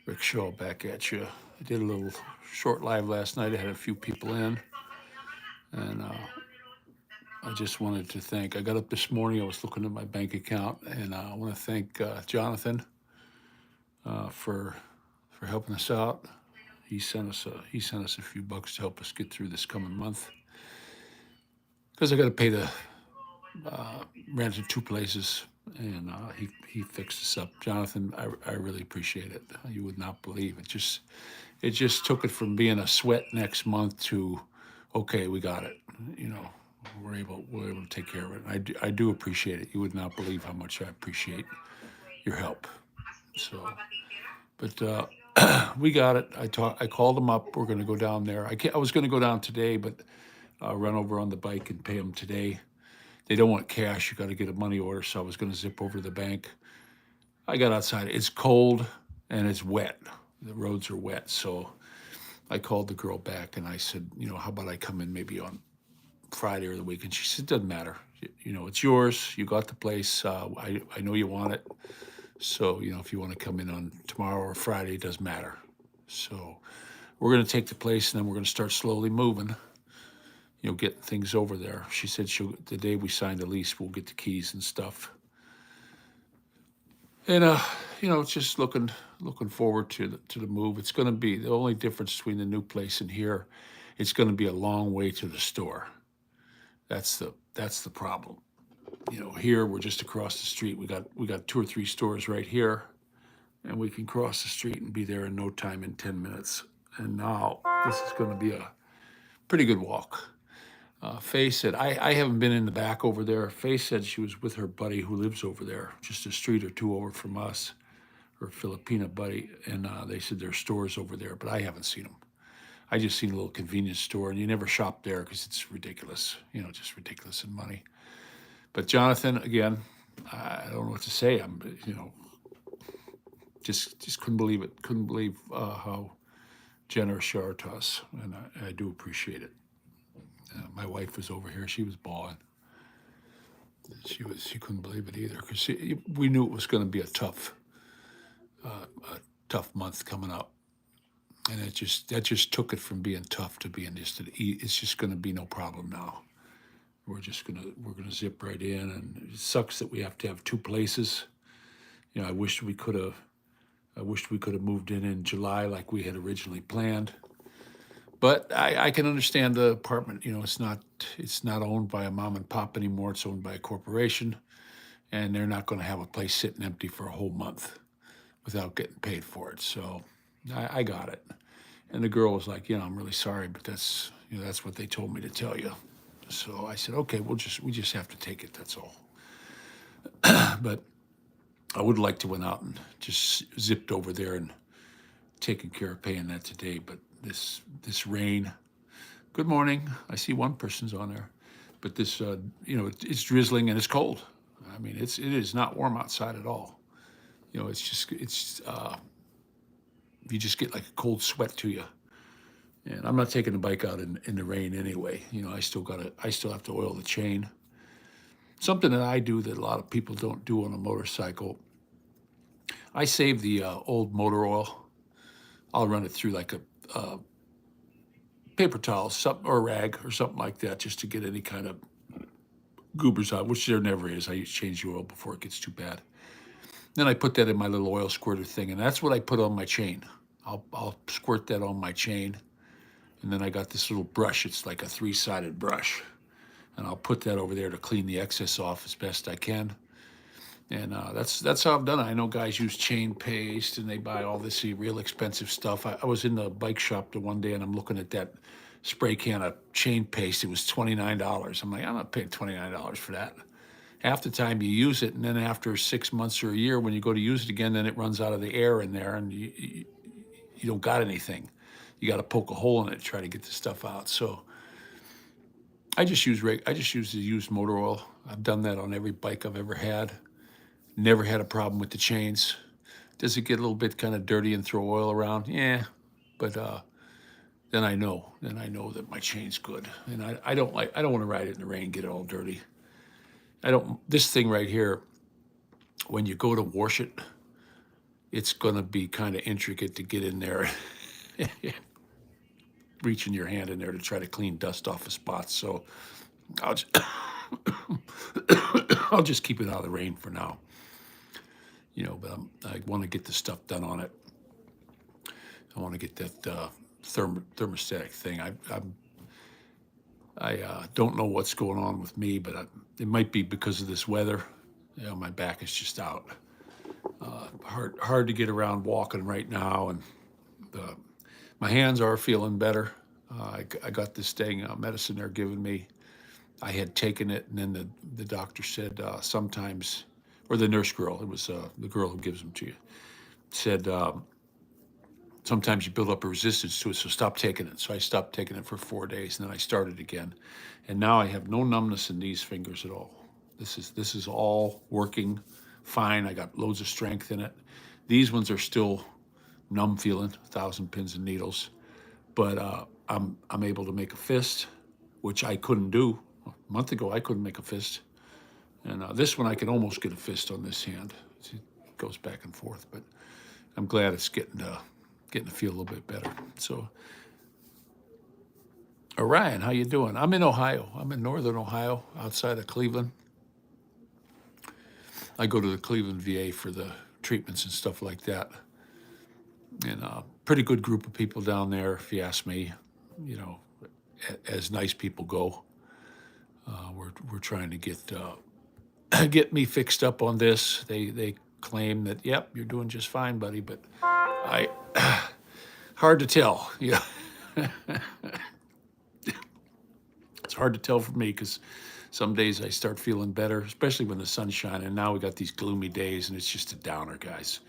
Rick Shaw back at you. I did a little short live last night. I had a few people in, and I just wanted to thank. I got up this morning. I was looking at my bank account, and I want to thank Jonathan for helping us out. He sent us a few bucks to help us get through this coming month because I got to pay the rent in two places, and he fixed us up. Jonathan, I really appreciate it. You would not believe it. Just took it from being a sweat next month to, okay, we got it. You know, we're able to take care of it. And I do appreciate it. You would not believe how much I appreciate your help. So, but we got it. I called them up. We're going to go down there. I was going to go down today, but run over on the bike and pay them today. They don't want cash. You got to get a money order. So I was going to zip over to the bank. I got outside. It's cold and it's wet. The roads are wet. So I called the girl back and I said, how about I come in maybe on Friday or the weekend? She said, doesn't matter. It's yours. You got the place. I know you want it. So, if you want to come in on tomorrow or Friday, it doesn't matter. So we're going to take the place and then we're going to start slowly moving, getting things over there. She said the day we signed the lease, we'll get the keys and stuff. And it's just looking forward to the move. It's going to be the only difference between the new place and here. It's going to be a long way to the store. That's the problem. Here we're just across the street. We got two or three stores right here, and we can cross the street and be there in no time, in 10 minutes. And now this is going to be a pretty good walk. Faye said, I haven't been in the back over there. Faye said she was with her buddy who lives over there, just a street or two over from us, her Filipina buddy, and they said there's stores over there, but I haven't seen them. I just seen a little convenience store, and you never shop there because it's ridiculous, just ridiculous in money. But Jonathan, again, I don't know what to say. I'm, just couldn't believe it. Couldn't believe how generous you are to us, and I do appreciate it. My wife was over here; she was bawling. She couldn't believe it either because we knew it was going to be a tough month coming up, and that just took it from being tough to being it's just going to be no problem now. We're gonna zip right in, and it sucks that we have to have two places. I wished we could have. I wished we could have moved in July like we had originally planned. But I can understand the apartment. It's not owned by a mom and pop anymore. It's owned by a corporation, and they're not going to have a place sitting empty for a whole month without getting paid for it. So I got it. And the girl was like, I'm really sorry, but that's what they told me to tell you. So I said, okay, we just have to take it. That's all. But I would like to went out and just zipped over there and taken care of paying that today. But this rain. Good morning. I see one person's on there, but this it's drizzling and it's cold. I mean, it is not warm outside at all. It's you just get like a cold sweat to you. And I'm not taking the bike out in the rain anyway. I still have to oil the chain. Something that I do that a lot of people don't do on a motorcycle. I save the old motor oil. I'll run it through like a paper towel, something or a rag or something like that, just to get any kind of goobers out, which there never is. I change the oil before it gets too bad. Then I put that in my little oil squirter thing, and that's what I put on my chain. I'll squirt that on my chain, and then I got this little brush. It's like a three-sided brush, and I'll put that over there to clean the excess off as best I can. And that's how I've done it. I know guys use chain paste and they buy all this real expensive stuff. I was in the bike shop the one day and I'm looking at that spray can of chain paste. It was $29. I'm like, I'm not paying $29 for that. Half the time you use it, and then after 6 months or a year, when you go to use it again, then it runs out of the air in there, and you don't got anything. You got to poke a hole in it to try to get the stuff out. So I just use the used motor oil. I've done that on every bike I've ever had. Never had a problem with the chains. Does it get a little bit kind of dirty and throw oil around? Yeah, but then I know that my chain's good, and I don't want to ride it in the rain, get it all dirty. This thing right here, when you go to wash it, it's going to be kind of intricate to get in there, reaching your hand in there to try to clean dust off of spots. So I'll just, I'll just keep it out of the rain for now. But I want to get the stuff done on it. I want to get that thermostatic thing. I don't know what's going on with me, but it might be because of this weather. My back is just out. Hard to get around walking right now, and my hands are feeling better. I got this thing medicine they're giving me. I had taken it, and then the doctor said sometimes, or the nurse girl, it was the girl who gives them to you, said sometimes you build up a resistance to it, so stop taking it. So I stopped taking it for 4 days, and then I started again, and now I have no numbness in these fingers at all. This is all working fine. I got loads of strength in it. These ones are still numb feeling, 1,000 pins and needles, but I'm able to make a fist, which I couldn't do a month ago. I couldn't make a fist, and this one I can almost get a fist on this hand. It goes back and forth, but I'm glad it's getting to feel a little bit better. So, Orion, how you doing? I'm in Ohio. I'm in northern Ohio, outside of Cleveland. I go to the Cleveland VA for the treatments and stuff like that. And a pretty good group of people down there, if you ask me, as nice people go. We're trying to get me fixed up on this. They claim that, yep, you're doing just fine, buddy, but hard to tell. It's hard to tell for me because some days I start feeling better, especially when the sun's shining. Now we got these gloomy days, and it's just a downer, guys.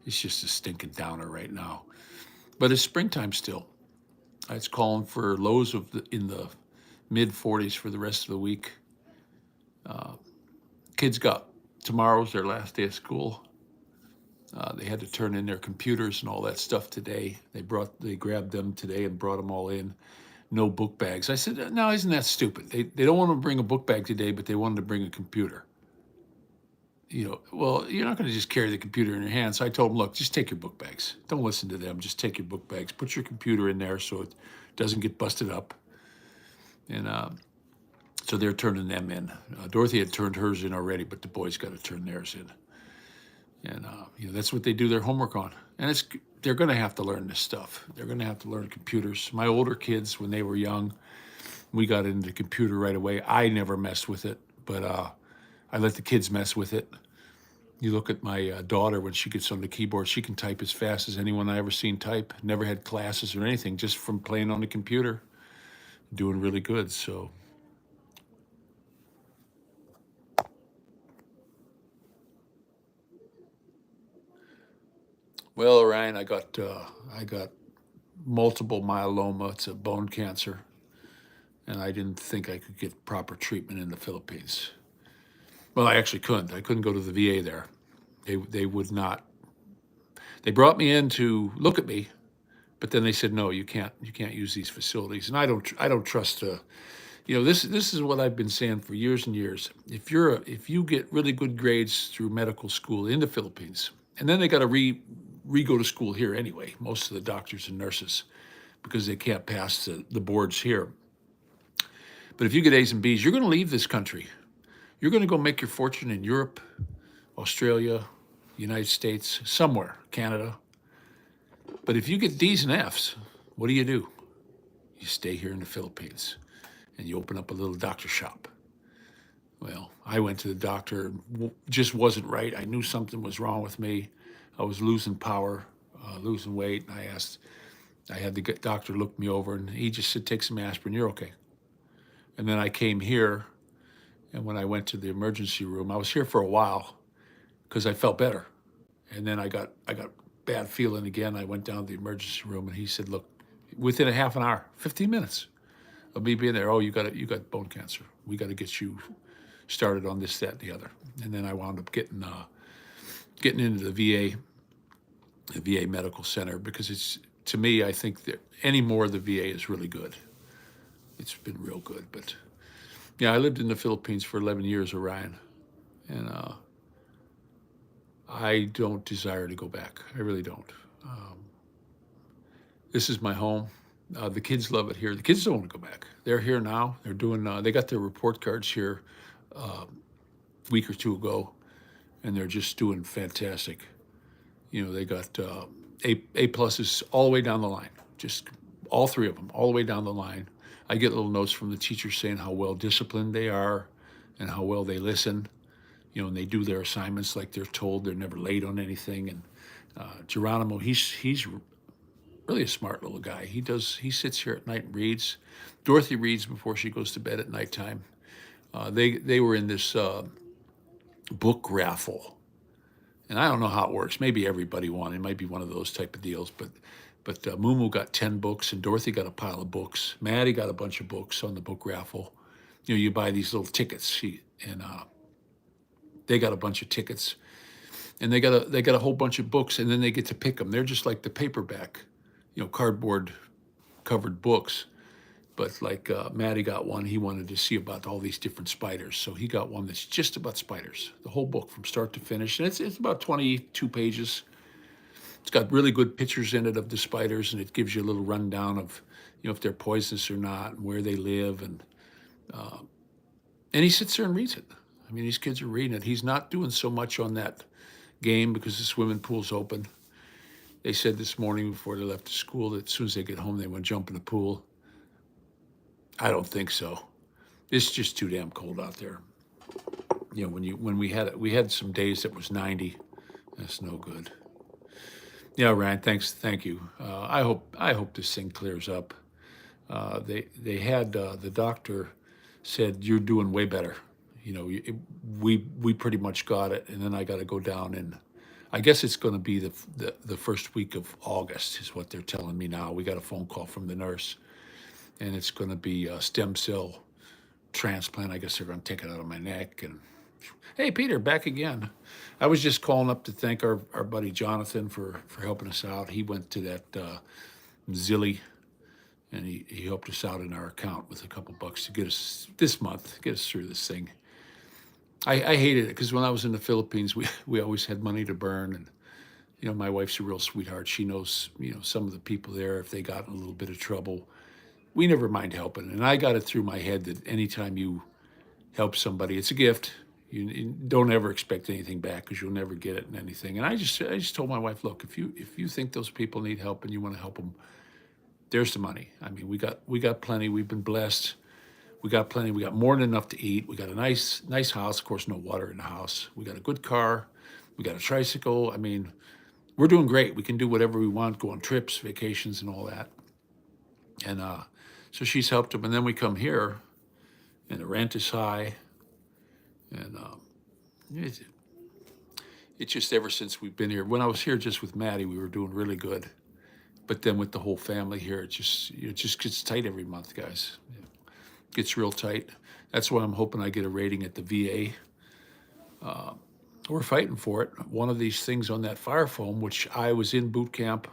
It's just a stinking downer right now. But it's springtime still. It's calling for lows in the mid 40s for the rest of the week. Kids tomorrow's their last day of school. They had to turn in their computers and all that stuff today. They grabbed them today and brought them all in. No book bags. I said, no, isn't that stupid? They don't want to bring a book bag today, but they wanted to bring a computer. Well, you're not going to just carry the computer in your hand. So I told them, look, just take your book bags. Don't listen to them. Just take your book bags. Put your computer in there so it doesn't get busted up. And so they're turning them in. Dorothy had turned hers in already, but the boys got to turn theirs in. And that's what they do their homework on. And they're going to have to learn this stuff. They're going to have to learn computers. My older kids, when they were young, we got into the computer right away. I never messed with it, but I let the kids mess with it. You look at my daughter, when she gets on the keyboard, she can type as fast as anyone I ever seen type. Never had classes or anything, just from playing on the computer. Doing really good, so. Well, Orion, I got multiple myeloma. It's a bone cancer, and I didn't think I could get proper treatment in the Philippines. Well, I actually couldn't. I couldn't go to the VA there. They would not. They brought me in to look at me, but then they said, no, you can't use these facilities. And I don't trust. This is what I've been saying for years and years. If you get really good grades through medical school in the Philippines, and then they got to re-go to school here anyway, most of the doctors and nurses, because they can't pass the boards here. But if you get A's and B's, you're going to leave this country. You're going to go make your fortune in Europe, Australia, United States, somewhere, Canada. But if you get D's and F's, what do? You stay here in the Philippines, and you open up a little doctor shop. Well, I went to the doctor, just wasn't right. I knew something was wrong with me. I was losing power, losing weight, and I had the doctor look me over, and he just said, take some aspirin, you're okay. And then I came here, and when I went to the emergency room, I was here for a while because I felt better. And then I got bad feeling again. I went down to the emergency room, and he said, look, within a half an hour, 15 minutes of me being there, oh, you got bone cancer. We got to get you started on this, that, and the other. And then I wound up getting into the VA Medical Center, because to me, I think that any more of the VA is really good. It's been real good. But yeah, I lived in the Philippines for 11 years, Orion. And I don't desire to go back. I really don't. This is my home. The kids love it here. The kids don't want to go back. They're here now. They're doing. They got their report cards here a week or two ago, and they're just doing fantastic. They got A pluses all the way down the line. Just all three of them, all the way down the line. I get little notes from the teachers saying how well disciplined they are, and how well they listen. And they do their assignments like they're told. They're never late on anything. And Geronimo, he's really a smart little guy. He sits here at night and reads. Dorothy reads before she goes to bed at nighttime. They were in this book raffle, and I don't know how it works. Maybe everybody won. It might be one of those type of deals. But Mumu got 10 books, and Dorothy got a pile of books. Maddie got a bunch of books on the book raffle. You buy these little tickets, and they got a bunch of tickets, and they got a whole bunch of books, and then they get to pick them. They're just like the paperback, cardboard covered books. But like Maddie got one, he wanted to see about all these different spiders, so he got one that's just about spiders, the whole book from start to finish, and it's about 22 pages. It's got really good pictures in it of the spiders, and it gives you a little rundown of, if they're poisonous or not, and where they live, and he sits there and reads it. I mean, these kids are reading it. He's not doing so much on that game because the swimming pool's open. They said this morning before they left to school that as soon as they get home, they want to jump in the pool. I don't think so. It's just too damn cold out there. When we had some days that was 90. That's no good. Yeah, Ryan. Thank you. I hope this thing clears up. They had the doctor said you're doing way better. We pretty much got it, and then I got to go down, and I guess it's going to be the first week of August is what they're telling me now. We got a phone call from the nurse, and it's going to be a stem cell transplant. I guess they're going to take it out of my neck. And hey, Peter, back again. I was just calling up to thank our buddy Jonathan for helping us out. He went to that Zilly, and he helped us out in our account with a couple bucks to get us this month, get us through this thing. I hated it because when I was in the Philippines, we always had money to burn, and my wife's a real sweetheart. She knows some of the people there, if they got in a little bit of trouble, we never mind helping. And I got it through my head that anytime you help somebody, it's a gift. You don't ever expect anything back because you'll never get it in anything. And I just told my wife, look, if you think those people need help and you want to help them, there's the money. I mean, we got plenty. We've been blessed. We got plenty. We got more than enough to eat. We got a nice house. Of course, no water in the house. We got a good car. We got a tricycle. I mean, we're doing great. We can do whatever we want, go on trips, vacations, and all that. And so she's helped them. And then we come here, and the rent is high. And it's just ever since we've been here. When I was here just with Maddie, we were doing really good. But then with the whole family here, it just gets tight every month, guys. It gets real tight. That's why I'm hoping I get a rating at the VA. We're fighting for it. One of these things on that fire foam, which I was in boot camp,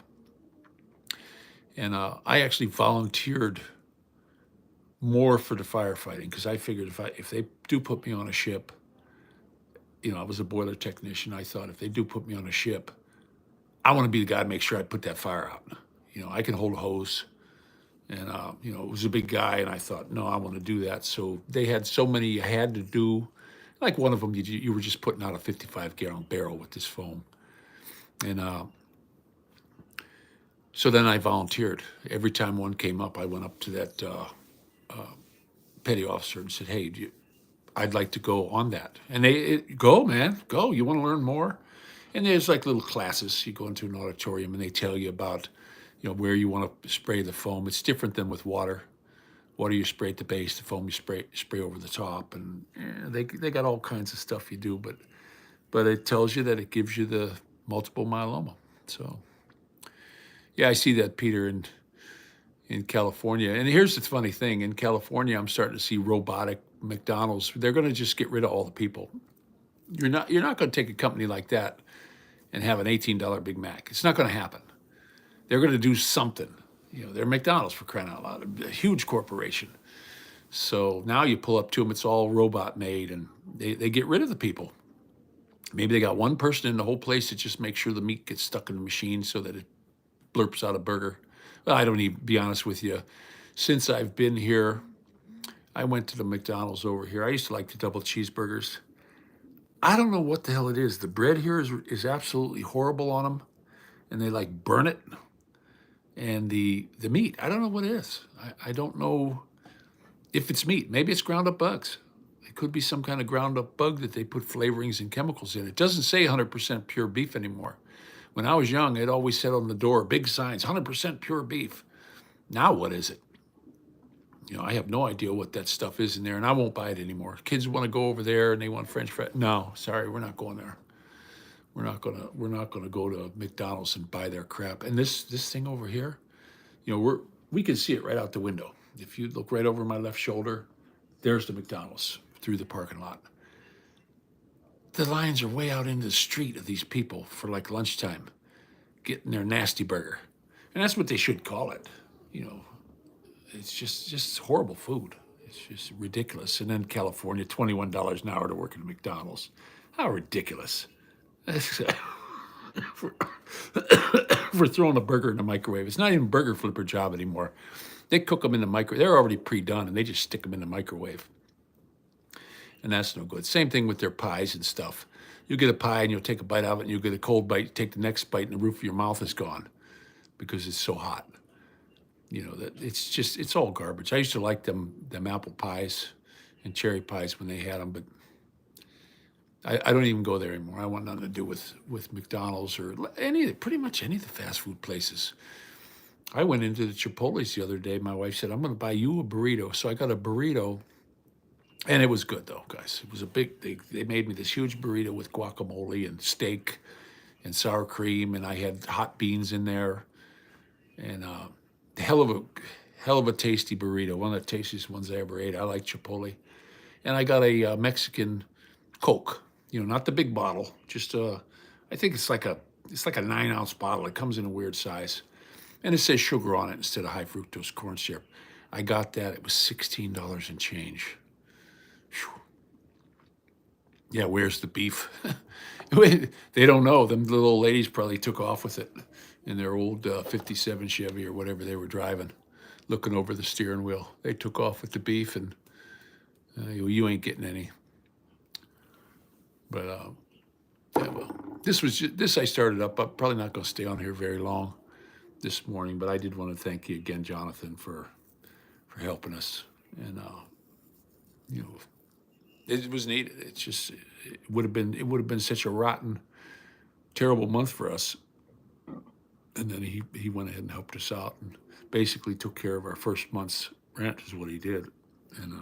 and I actually volunteered more for the firefighting because I figured if they do put me on a ship, I was a boiler technician. I thought if they do put me on a ship, I want to be the guy to make sure I put that fire out. I can hold a hose, and it was a big guy, and I thought, no, I want to do that. So they had so many you had to do. Like one of them, you were just putting out a 55-gallon barrel with this foam, and so then I volunteered. Every time one came up, I went up to that petty officer and said, hey, I'd like to go on that. And go, man, go. You want to learn more? And there's like little classes. You go into an auditorium and they tell you about, where you want to spray the foam. It's different than with water. Water you spray at the base, the foam you spray over the top, and they got all kinds of stuff you do. But it tells you that it gives you the multiple myeloma. So yeah, I see that, Peter, in California. And here's the funny thing: in California, I'm starting to see robotic McDonald's. They're going to just get rid of all the people. You're not going to take a company like that and have an $18 Big Mac. It's not going to happen. They're going to do something. They're McDonald's, for crying out loud, a huge corporation. So now you pull up to them, it's all robot made, and they get rid of the people. Maybe they got one person in the whole place that just makes sure the meat gets stuck in the machine so that it blurps out a burger. Well, I don't even, be honest with you, since I've been here, I went to the McDonald's over here. I used to like the double cheeseburgers. I don't know what the hell it is. The bread here is absolutely horrible on them, and they like burn it. And the meat, I don't know what it is. I don't know if it's meat. Maybe it's ground up bugs. It could be some kind of ground up bug that they put flavorings and chemicals in. It doesn't say 100% pure beef anymore. When I was young, it always said on the door, big signs, 100% pure beef. Now what is it? I have no idea what that stuff is in there, and I won't buy it anymore. Kids want to go over there and they want French fries. No, sorry, we're not going there. We're not gonna go to McDonald's and buy their crap. And this thing over here, we can see it right out the window. If you look right over my left shoulder, there's the McDonald's through the parking lot. The lines are way out into the street of these people for like lunchtime, getting their nasty burger, and that's what they should call it. You know, it's just horrible food. It's just ridiculous. And then California, $21 an hour to work at McDonald's. How ridiculous! for, for throwing a burger in the microwave. It's not even a burger flipper job anymore. They cook them in the microwave. They're already pre-done, and they just stick them in the microwave. And that's no good. Same thing with their pies and stuff. You get a pie and you'll take a bite out of it, and you'll get a cold bite, take the next bite, and the roof of your mouth is gone because it's so hot. That it's all garbage. I used to like them apple pies and cherry pies when they had them, but I don't even go there anymore. I want nothing to do with McDonald's or pretty much any of the fast food places. I went into the Chipotle's the other day. My wife said, I'm going to buy you a burrito. So I got a burrito, and it was good, though, guys. It was they made me this huge burrito with guacamole and steak and sour cream, and I had hot beans in there, and hell of a tasty burrito, one of the tastiest ones I ever ate. I like Chipotle. And I got a Mexican Coke, not the big bottle, just I think it's like a 9-ounce bottle. It comes in a weird size, and it says sugar on it instead of high fructose corn syrup. I got that. It was $16 and change. Whew. Yeah, where's the beef? They don't know. Them little old ladies probably took off with it in their old 57 Chevy or whatever they were driving, looking over the steering wheel. They took off with the beef, and you ain't getting any. But yeah, well, this I started up. I'm probably not going to stay on here very long this morning, but I did want to thank you again, Jonathan, for helping us. And it was needed. It's just it would have been such a rotten, terrible month for us. And then he went ahead and helped us out and basically took care of our first month's rent is what he did. And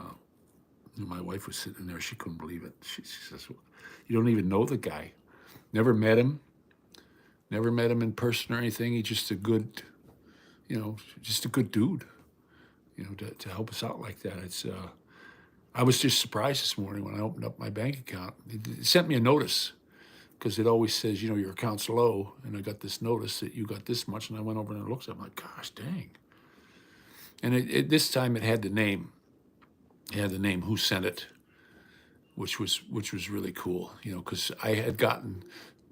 my wife was sitting there. She couldn't believe it. She says, you don't even know the guy. Never met him in person or anything. He's just a good, just a good dude, to help us out like that. It's, I was just surprised this morning when I opened up my bank account. It sent me a notice because it always says, your account's low. And I got this notice that you got this much. And I went over and I looked. I'm like, gosh, dang. And this time it had the name. It had the name who sent it, which was really cool, because I had gotten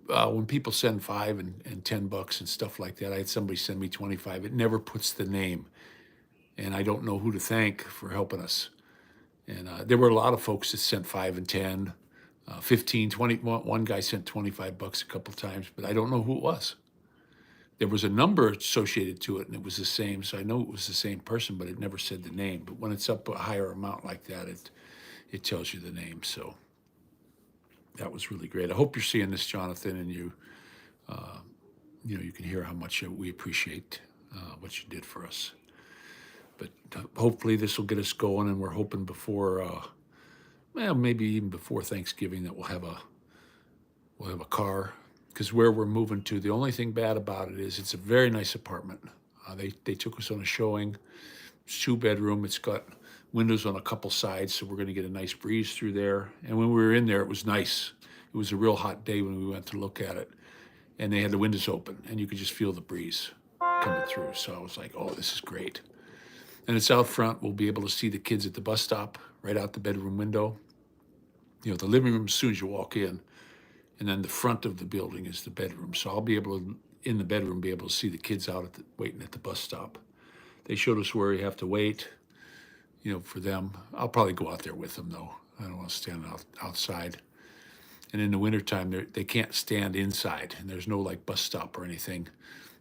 when people send $5 and $10 and stuff like that. I had somebody send me 25. It never puts the name, and I don't know who to thank for helping us. And there were a lot of folks that sent 5 and 10, 15, 20. One guy sent $25 a couple times, but I don't know who it was. There was a number associated to it, and it was the same. So I know it was the same person, but it never said the name. But when it's up a higher amount like that, it tells you the name. So that was really great. I hope you're seeing this, Jonathan, and you can hear how much we appreciate what you did for us. But hopefully this will get us going, and we're hoping before, maybe even before Thanksgiving, that we'll have a car. Because where we're moving to, the only thing bad about it is it's a very nice apartment. They took us on a showing. It's 2-bedroom. It's got windows on a couple sides, so we're going to get a nice breeze through there. And when we were in there, it was nice. It was a real hot day when we went to look at it. And they had the windows open, and you could just feel the breeze coming through. So I was like, oh, this is great. And it's out front. We'll be able to see the kids at the bus stop right out the bedroom window. The living room, as soon as you walk in, and then the front of the building is the bedroom. So I'll be able to, in the bedroom, be able to see the kids out waiting at the bus stop. They showed us where you have to wait, for them. I'll probably go out there with them though. I don't want to stand outside. And in the wintertime, they can't stand inside, and there's no like bus stop or anything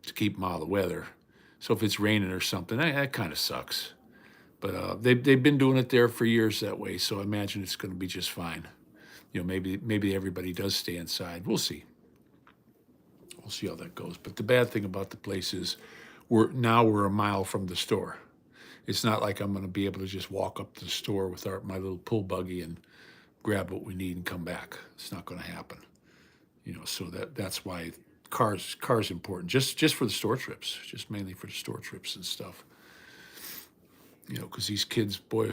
to keep them out of the weather. So if it's raining or something, that kind of sucks. But they've been doing it there for years that way, so I imagine it's going to be just fine. Maybe everybody does stay inside. We'll see. We'll see how that goes. But the bad thing about the place is we're a mile from the store. It's not like I'm going to be able to just walk up to the store with my little pull buggy and grab what we need and come back. It's not going to happen. So that's why cars important. Just for the store trips, just mainly for the store trips and stuff. Because these kids, boy,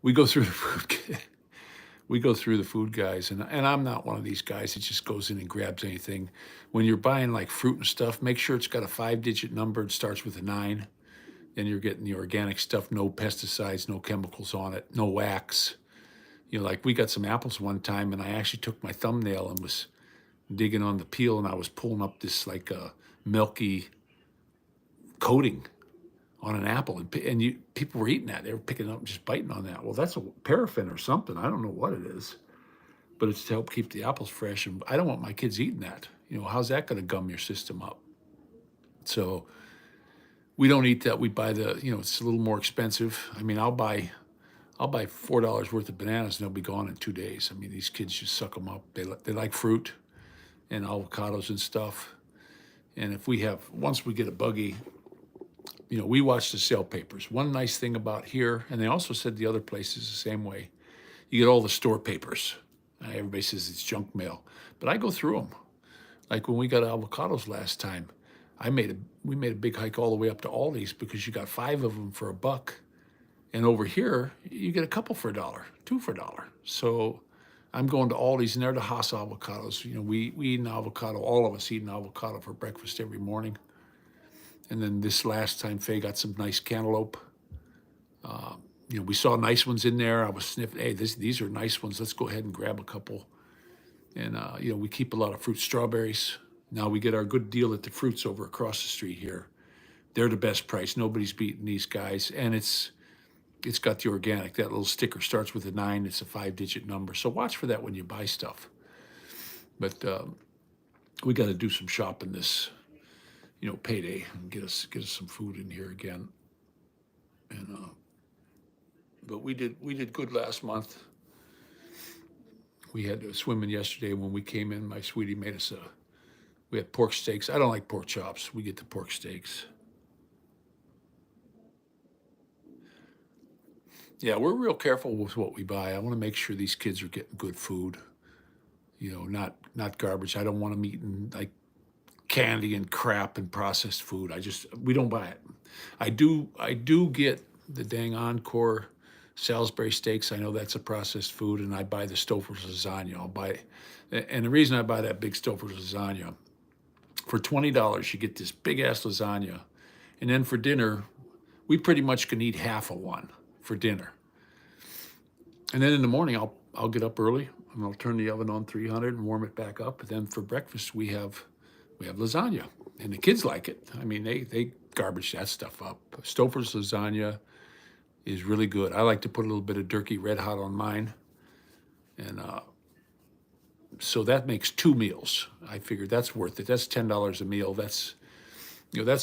we go through the food. We go through the food guys, and I'm not one of these guys that just goes in and grabs anything. When you're buying like fruit and stuff, make sure it's got a 5-digit number. It starts with a 9. Then you're getting the organic stuff, no pesticides, no chemicals on it, no wax. Like we got some apples one time, and I actually took my thumbnail and was digging on the peel, and I was pulling up this like milky coating on an apple, and people were eating that. They were picking it up and just biting on that. Well, that's a paraffin or something. I don't know what it is, but it's to help keep the apples fresh. And I don't want my kids eating that. How's that going to gum your system up? So we don't eat that. We buy it's a little more expensive. I mean, I'll buy $4 worth of bananas and they'll be gone in 2 days. I mean, these kids just suck them up. They like fruit and avocados and stuff. And once we get a buggy, we watch the sale papers. One nice thing about here, and they also said the other places the same way, you get all the store papers. Everybody says it's junk mail, but I go through them. Like when we got avocados last time, we made a big hike all the way up to Aldi's because you got 5 of them for $1. And over here, you get a couple for $1, 2 for $1. So I'm going to Aldi's, and they're the Hass avocados. We eat an avocado, all of us eat an avocado for breakfast every morning. And then this last time, Faye got some nice cantaloupe. We saw nice ones in there. I was sniffing, hey, these are nice ones. Let's go ahead and grab a couple. And, we keep a lot of fruit, strawberries. Now we get our good deal at the fruits over across the street here. They're the best price. Nobody's beating these guys. And it's got the organic. That little sticker starts with a 9. It's a 5-digit number. So watch for that when you buy stuff. But we got to do some shopping this payday and get us some food in here again. And but we did good last month. We had swimming yesterday. When we came in, my sweetie made us we had pork steaks. I don't like pork chops. We get the pork steaks. Yeah, we're real careful with what we buy. I want to make sure these kids are getting good food. Not garbage. I don't want them eating like candy and crap and processed food. We don't buy it. I do get the dang Encore Salisbury steaks. I know that's a processed food, and I buy the Stouffer's lasagna. And the reason I buy that big Stouffer's lasagna, for $20 you get this big ass lasagna, and then for dinner, we pretty much can eat half of one for dinner. And then in the morning, I'll get up early and I'll turn the oven on 300 and warm it back up. And then for breakfast, we have lasagna, and the kids like it. I mean, they garbage that stuff up. Stouffer's lasagna is really good. I like to put a little bit of Durkee Red Hot on mine, and so that makes 2 meals. I figured that's worth it. That's $10 a meal. That's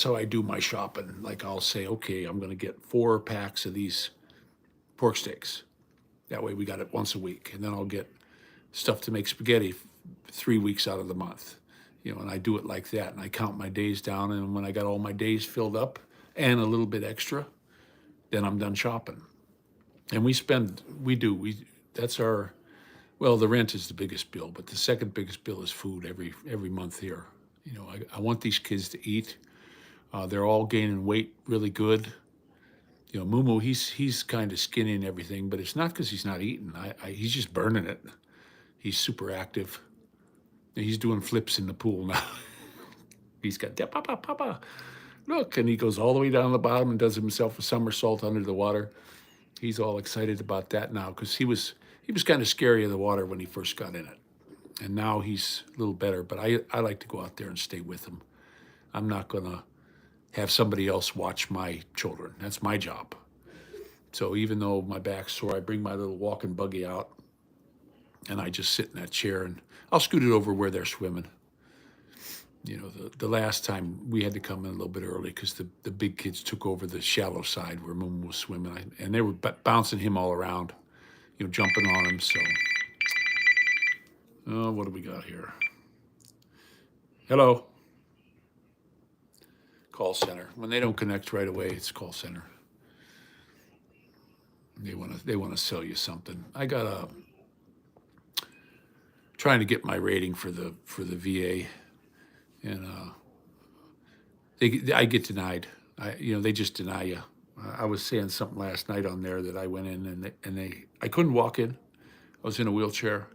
how I do my shopping. Like I'll say, okay, I'm going to get 4 packs of these pork steaks. That way we got it once a week, and then I'll get stuff to make spaghetti 3 weeks out of the month. And I do it like that, and I count my days down, and when I got all my days filled up and a little bit extra, then I'm done shopping. And that's our, well, the rent is the biggest bill, but the second biggest bill is food every month here. I want these kids to eat. They're all gaining weight really good. Mumu, he's kind of skinny and everything, but it's not because he's not eating. He's just burning it. He's super active. He's doing flips in the pool now. He's got, Papa, look, and he goes all the way down the bottom and does himself a somersault under the water. He's all excited about that now because he was kind of scary of the water when he first got in it. And now he's a little better, but I like to go out there and stay with him. I'm not going to have somebody else watch my children. That's my job. So even though my back's sore, I bring my little walking buggy out and I just sit in that chair and I'll scoot it over where they're swimming. You know, the last time we had to come in a little bit early because the big kids took over the shallow side where Moon was swimming, and they were bouncing him all around, you know, jumping on him. So, what do we got here? Hello, call center. When they don't connect right away, it's call center. They want to sell you something. I got a trying to get my rating for the VA, and I get denied. They just deny you. I was saying something last night on there that I went in and I couldn't walk in. I was in a wheelchair.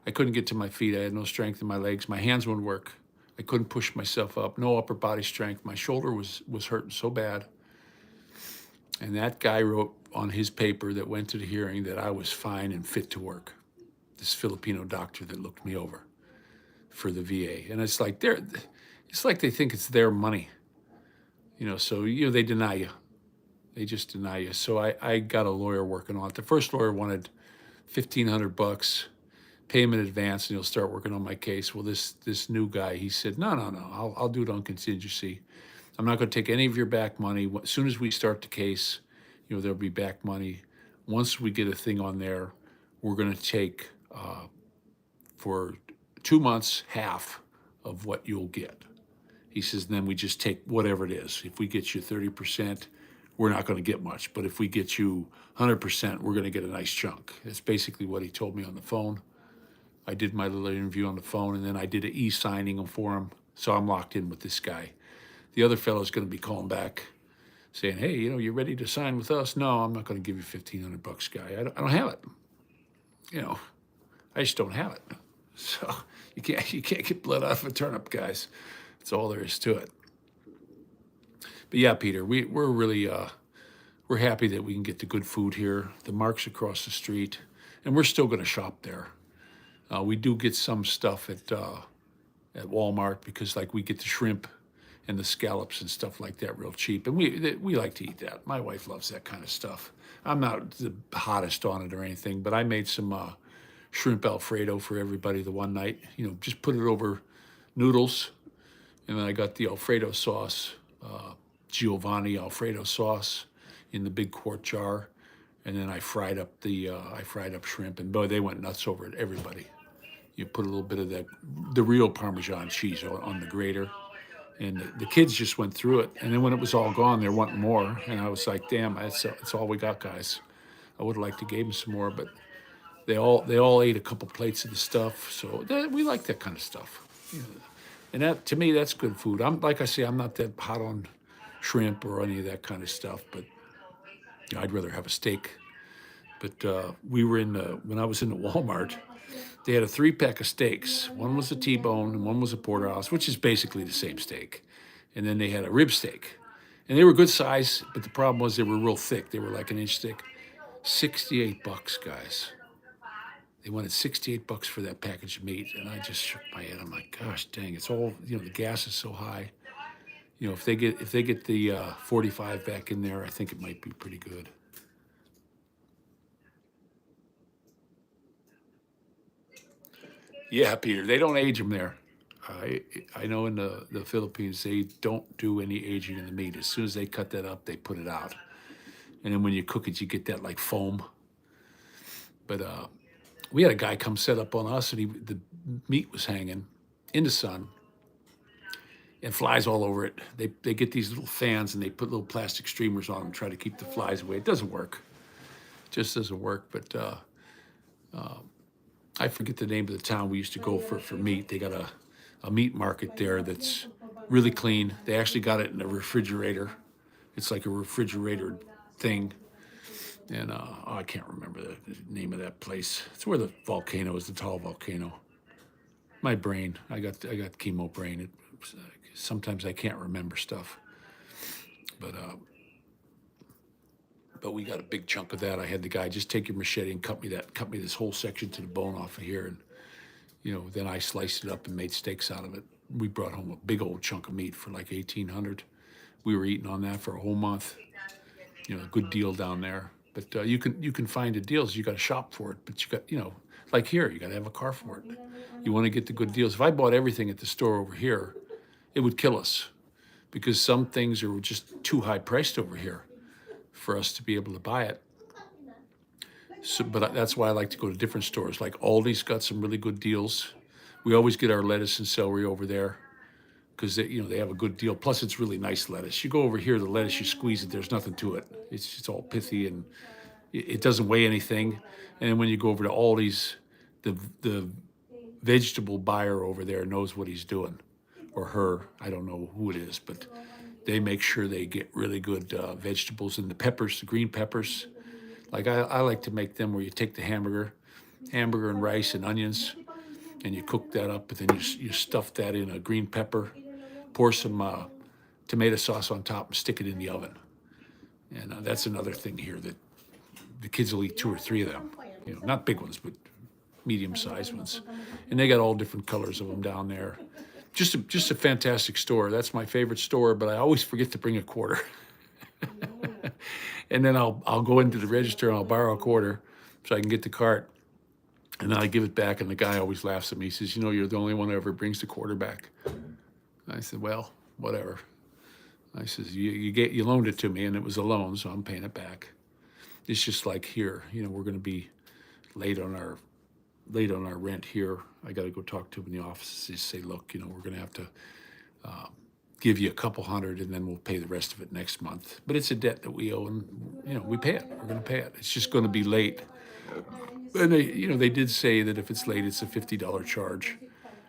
I couldn't get to my feet. I had no strength in my legs. My hands wouldn't work. I couldn't push myself up. No upper body strength. My shoulder was hurting so bad. And that guy wrote on his paper that went to the hearing that I was fine and fit to work. This Filipino doctor that looked me over for the VA. And it's like they think it's their money. So they deny you. They just deny you. So I got a lawyer working on it. The first lawyer wanted $1,500, pay him in advance, and he'll start working on my case. Well, this new guy, he said, no, I'll do it on contingency. I'm not going to take any of your back money. As soon as we start the case, there'll be back money. Once we get a thing on there, we're going to take for 2 months half of what you'll get. He says, and then we just take whatever it is. If we get you 30%, we're not going to get much. But if we get you 100%, we're going to get a nice chunk. That's basically what he told me on the phone. I did my little interview on the phone, and then I did an e-signing for him. So I'm locked in with this guy. The other fellow's going to be calling back saying, hey, you ready to sign with us? No, I'm not going to give you $1,500, guy. I don't have it. I just don't have it. So you can't get blood off a turnip, guys. That's all there is to it. But yeah, Peter, we're really we're happy that we can get the good food here. The Mark's across the street, and we're still going to shop there. We do get some stuff at Walmart because we get the shrimp and the scallops and stuff like that real cheap, and we like to eat that. My wife loves that kind of stuff. I'm not the hottest on it or anything, but I made some shrimp Alfredo for everybody the one night. Just put it over noodles, and then I got the Alfredo sauce, Giovanni Alfredo sauce, in the big quart jar, and then I fried up shrimp, and boy, they went nuts over it. Everybody. You put a little bit of the real Parmesan cheese on the grater. And the kids just went through it. And then when it was all gone, they're wanting more. And I was like, damn, that's all we got, guys. I would have liked to give them some more, but they all ate a couple plates of the stuff. So we like that kind of stuff. And that, to me, that's good food. Like I say, I'm not that hot on shrimp or any of that kind of stuff, but I'd rather have a steak. But we were when I was in the Walmart, they had a 3-pack of steaks. One was a T-bone and one was a porterhouse, which is basically the same steak. And then they had a rib steak. And they were good size, but the problem was they were real thick. They were like an inch thick. $68, guys. They wanted $68 for that package of meat. And I just shook my head. I'm like, gosh dang, it's all, the gas is so high. If they get the 45 back in there, I think it might be pretty good. Yeah, Peter, they don't age them there. I know in the Philippines, they don't do any aging in the meat. As soon as they cut that up, they put it out. And then when you cook it, you get that foam. But we had a guy come set up on us, and the meat was hanging in the sun and flies all over it. They get these little fans, and they put little plastic streamers on them, try to keep the flies away. It doesn't work. It just doesn't work. But I forget the name of the town we used to go for meat. They got a meat market there that's really clean. They actually got it in a refrigerator. It's like a refrigerator thing. And I can't remember the name of that place. It's where the volcano is, the tall volcano. My brain, I got chemo brain. Sometimes I can't remember stuff. But we got a big chunk of that. I had the guy just take your machete and cut me this whole section to the bone off of here, and Then I sliced it up and made steaks out of it. We brought home a big old chunk of meat for like 1,800. We were eating on that for a whole month. A good deal down there. But you can find the deals. You got to shop for it. But you got like here, you got to have a car for it. You want to get the good deals. If I bought everything at the store over here, it would kill us because some things are just too high priced over here for us to be able to buy it. So, but that's why I like to go to different stores. Like Aldi's got some really good deals. We always get our lettuce and celery over there because they have a good deal. Plus, it's really nice lettuce. You go over here, the lettuce you squeeze it. There's nothing to it. It's all pithy and it doesn't weigh anything. And when you go over to Aldi's, the vegetable buyer over there knows what he's doing, or her. I don't know who it is, but they make sure they get really good vegetables and the peppers, the green peppers. Like I like to make them where you take the hamburger and rice and onions, and you cook that up, but then you stuff that in a green pepper, pour some tomato sauce on top, and stick it in the oven. And that's another thing here that the kids will eat 2 or 3 of them. Not big ones, but medium-sized ones. And they got all different colors of them down there. Just a fantastic store. That's my favorite store, but I always forget to bring a quarter. And then I'll go into the register and I'll borrow a quarter so I can get the cart. And then I give it back, and the guy always laughs at me. He says, "You're the only one who ever brings the quarter back." I said, "Well, whatever." I says, "You loaned it to me, and it was a loan, so I'm paying it back." It's just like here. We're going to be late on our rent here. I got to go talk to him in the office and say, "Look, we're going to have to give you a couple hundred, and then we'll pay the rest of it next month." But it's a debt that we owe, and we pay it. We're going to pay it. It's just going to be late. And they did say that if it's late, it's a $50 charge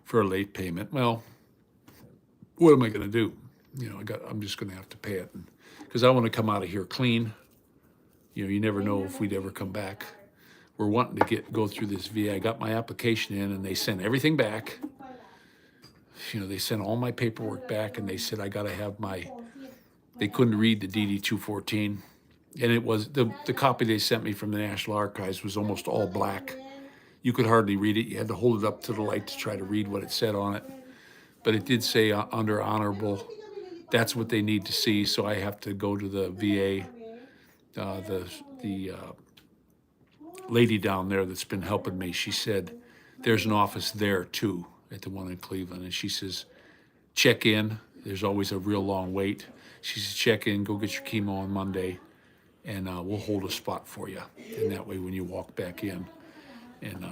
for a late payment. Well, what am I going to do? I'm just going to have to pay it because I want to come out of here clean. You never know if we'd ever come back. We're wanting to go through this VA. I got my application in, and they sent everything back. They sent all my paperwork back, and they said I got to have they couldn't read the DD 214. And it was the copy they sent me from the National Archives was almost all black. You could hardly read it. You had to hold it up to the light to try to read what it said on it. But it did say under honorable. That's what they need to see. So I have to go to the VA. The lady down there that's been helping me, she said there's an office there too at the one in Cleveland. And she says, check in. There's always a real long wait. She says, check in, go get your chemo on Monday, and we'll hold a spot for you. And that way when you walk back in, and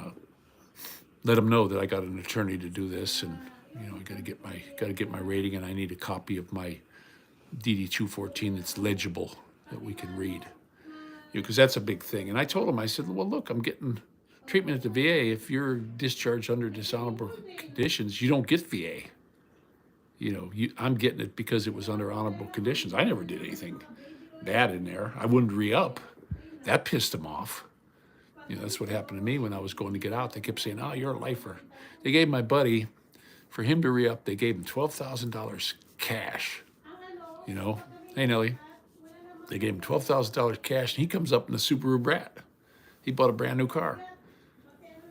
let them know that I got an attorney to do this, and I got to get my rating, and I need a copy of my DD 214 that's legible that we can read, because that's a big thing. And I told him, I said, well, look, I'm getting treatment at the VA. If you're discharged under dishonorable conditions, you don't get VA. I'm getting it because it was under honorable conditions. I never did anything bad in there. I wouldn't re-up. That pissed them off. That's what happened to me when I was going to get out. They kept saying, "Oh, you're a lifer." They gave my buddy, for him to re-up, they gave him $12,000 cash. Hey, Nellie. They gave him $12,000 cash, and he comes up in the Subaru Brat. He bought a brand new car.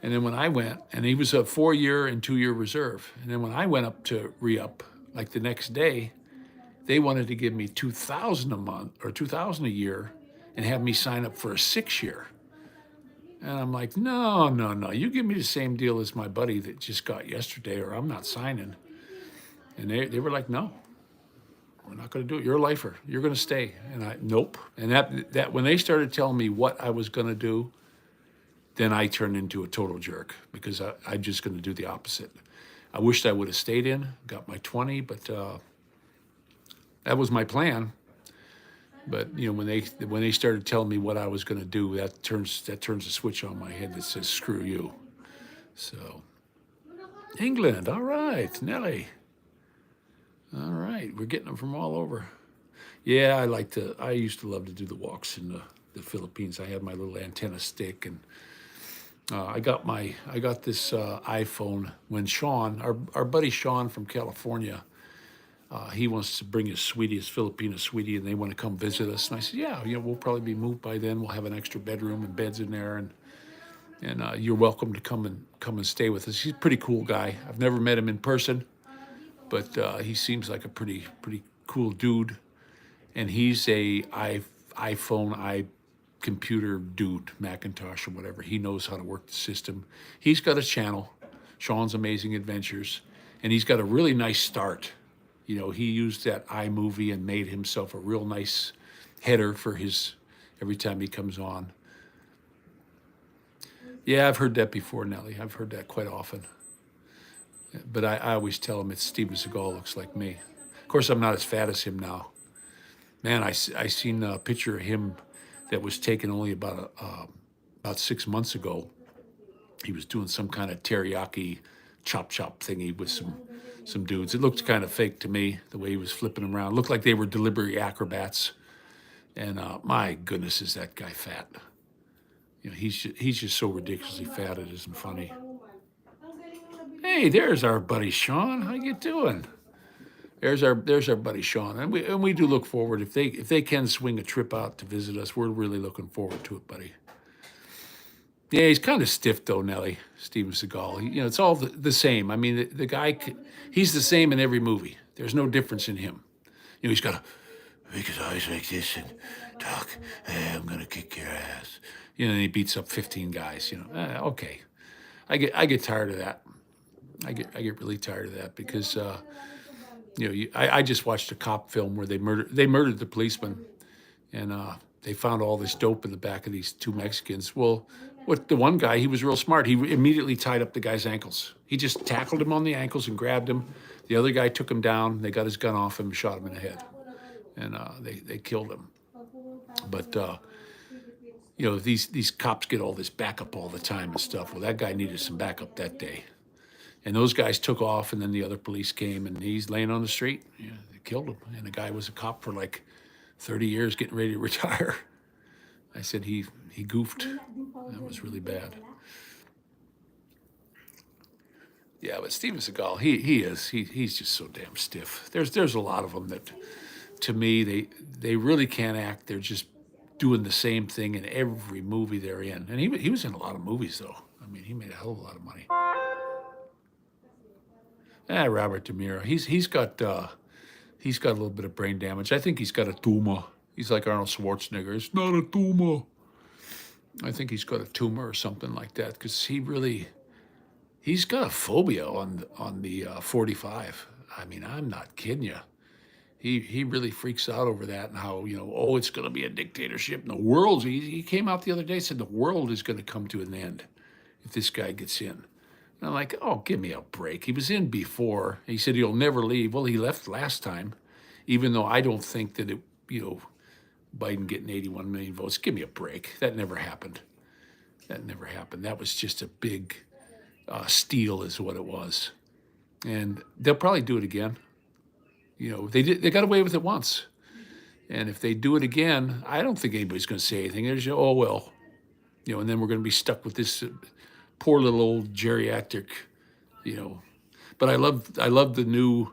And then when I went, and he was a 4-year and 2-year reserve. And then when I went up to re-up, like the next day, they wanted to give me $2,000 a month or $2,000 a year and have me sign up for a 6-year. And I'm like, no. You give me the same deal as my buddy that just got yesterday, or I'm not signing. And they were like, no, we're not going to do it. You're a lifer. You're going to stay. And nope. And that when they started telling me what I was going to do, then I turned into a total jerk because I'm just going to do the opposite. I wished I would have stayed in, got my 20, but that was my plan. But when they started telling me what I was going to do, that turns a switch on my head that says screw you. So England, all right, Nellie. All right, we're getting them from all over. Yeah, I used to love to do the walks in the Philippines. I had my little antenna stick, and I got this iPhone when Sean, our buddy Sean from California, he wants to bring his Filipino sweetie, and they want to come visit us. And I said, yeah, we'll probably be moved by then. We'll have an extra bedroom and beds in there. And And you're welcome to come and stay with us. He's a pretty cool guy. I've never met him in person, but he seems like a pretty cool dude. And he's iPhone computer dude, Macintosh or whatever. He knows how to work the system. He's got a channel, Sean's Amazing Adventures, and he's got a really nice start. He used that iMovie and made himself a real nice header for his every time he comes on. Yeah, I've heard that before, Nellie. I've heard that quite often. But I always tell him it's Steven Seagal looks like me. Of course, I'm not as fat as him now. Man, I seen a picture of him that was taken only about 6 months ago. He was doing some kind of teriyaki chop thingy with some dudes. It looked kind of fake to me the way he was flipping them around. It looked like they were delivery acrobats. And my goodness, is that guy fat? He's just so ridiculously fat it isn't funny. Hey, there's our buddy Sean. How you doing? There's our buddy Sean, and we do look forward if they can swing a trip out to visit us. We're really looking forward to it, buddy. Yeah, he's kind of stiff though, Nelly. Steven Seagal. It's all the same. I mean, the guy, he's the same in every movie. There's no difference in him. He's got to make his eyes like this and talk. Hey, I'm gonna kick your ass. And he beats up 15 guys. Okay. I get tired of that. I get really tired of that because I just watched a cop film where they murdered the policeman, and they found all this dope in the back of these two Mexicans. Well, with the one guy, he was real smart. He immediately tied up the guy's ankles. He just tackled him on the ankles and grabbed him. The other guy took him down. They got his gun off him and shot him in the head, and they killed him. But these cops get all this backup all the time and stuff. Well, that guy needed some backup that day. And those guys took off, and then the other police came, and he's laying on the street. They killed him. And the guy was a cop for like 30 years, getting ready to retire. I said he goofed. That was really bad. Yeah, but Steven Seagal, he's just so damn stiff. There's a lot of them that, to me, they really can't act. They're just doing the same thing in every movie they're in. And he was in a lot of movies though. I mean, he made a hell of a lot of money. Robert De Niro. He's got a little bit of brain damage. I think he's got a tumor. He's like Arnold Schwarzenegger. It's not a tumor. I think he's got a tumor or something like that because he's got a phobia on the 45. I mean, I'm not kidding you. He really freaks out over that and how it's going to be a dictatorship and the world's. He came out the other day and said the world is going to come to an end if this guy gets in. And I'm like, oh, give me a break. He was in before. He said he'll never leave. Well, he left last time, even though I don't think that Biden getting 81 million votes. Give me a break. That never happened. That was just a big steal is what it was. And they'll probably do it again. They got away with it once. And if they do it again, I don't think anybody's going to say anything. They're just, oh, well. And then we're going to be stuck with this poor little old geriatric, But I love the new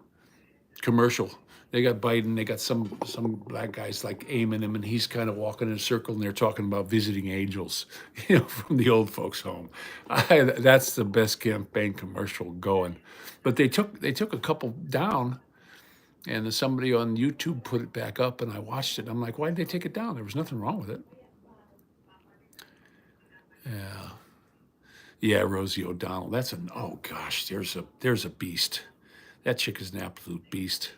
commercial. They got Biden. They got some black guys like aiming him, and he's kind of walking in a circle, and they're talking about visiting angels, from the old folks' home. That's the best campaign commercial going. But they took a couple down, and somebody on YouTube put it back up, and I watched it. I'm like, why did they take it down? There was nothing wrong with it. Yeah. Yeah, Rosie O'Donnell. Oh gosh, there's a beast. That chick is an absolute beast.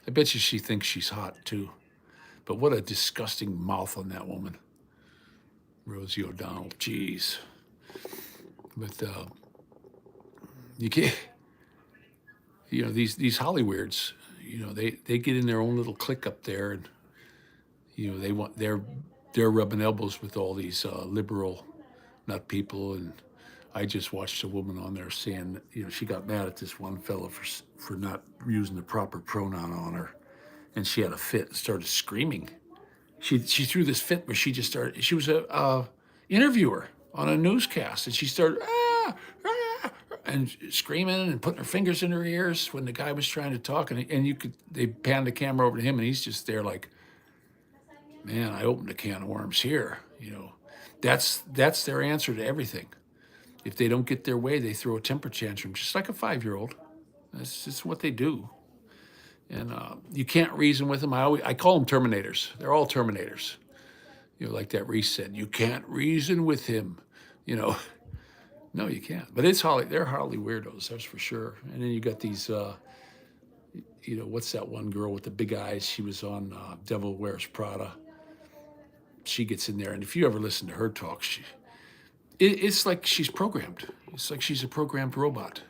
I bet you she thinks she's hot too. But what a disgusting mouth on that woman. Rosie O'Donnell. Jeez. But you can't these Hollyweirds, they get in their own little clique up there and they want they're rubbing elbows with all these liberal nut people. And I just watched a woman on there saying, she got mad at this one fellow for not using the proper pronoun on her, and she had a fit and started screaming. She threw this fit where she just started. She was a interviewer on a newscast, and she started and screaming and putting her fingers in her ears when the guy was trying to talk, and they panned the camera over to him, and he's just there like, man, I opened a can of worms here. That's their answer to everything. If they don't get their way, they throw a temper tantrum, just like a 5-year-old. That's just what they do. And you can't reason with them. I call them Terminators. They're all Terminators. You know, like that Reese said, you can't reason with him. You know, no, you can't. But they're Harley weirdos, that's for sure. And then you got these, you know, what's that one girl with the big eyes? She was on Devil Wears Prada. She gets in there, and if you ever listen to her talk, it's like she's programmed. It's like she's a programmed robot.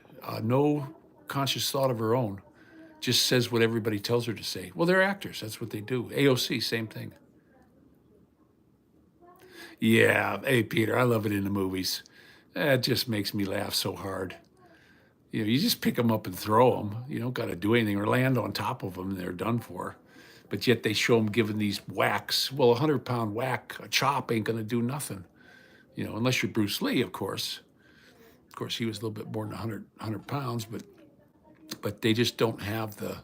No conscious thought of her own. Just says what everybody tells her to say. Well, they're actors. That's what they do. AOC, same thing. Yeah. Hey, Peter, I love it in the movies. That just makes me laugh so hard. You know, you just pick them up and throw them. You don't got to do anything or land on top of them, and they're done for. But yet they show them giving these whacks. Well, a 100-pound whack, a chop ain't going to do nothing. You know, unless you're Bruce Lee, of course. Of course, he was a little bit more than 100 pounds, but they just don't have the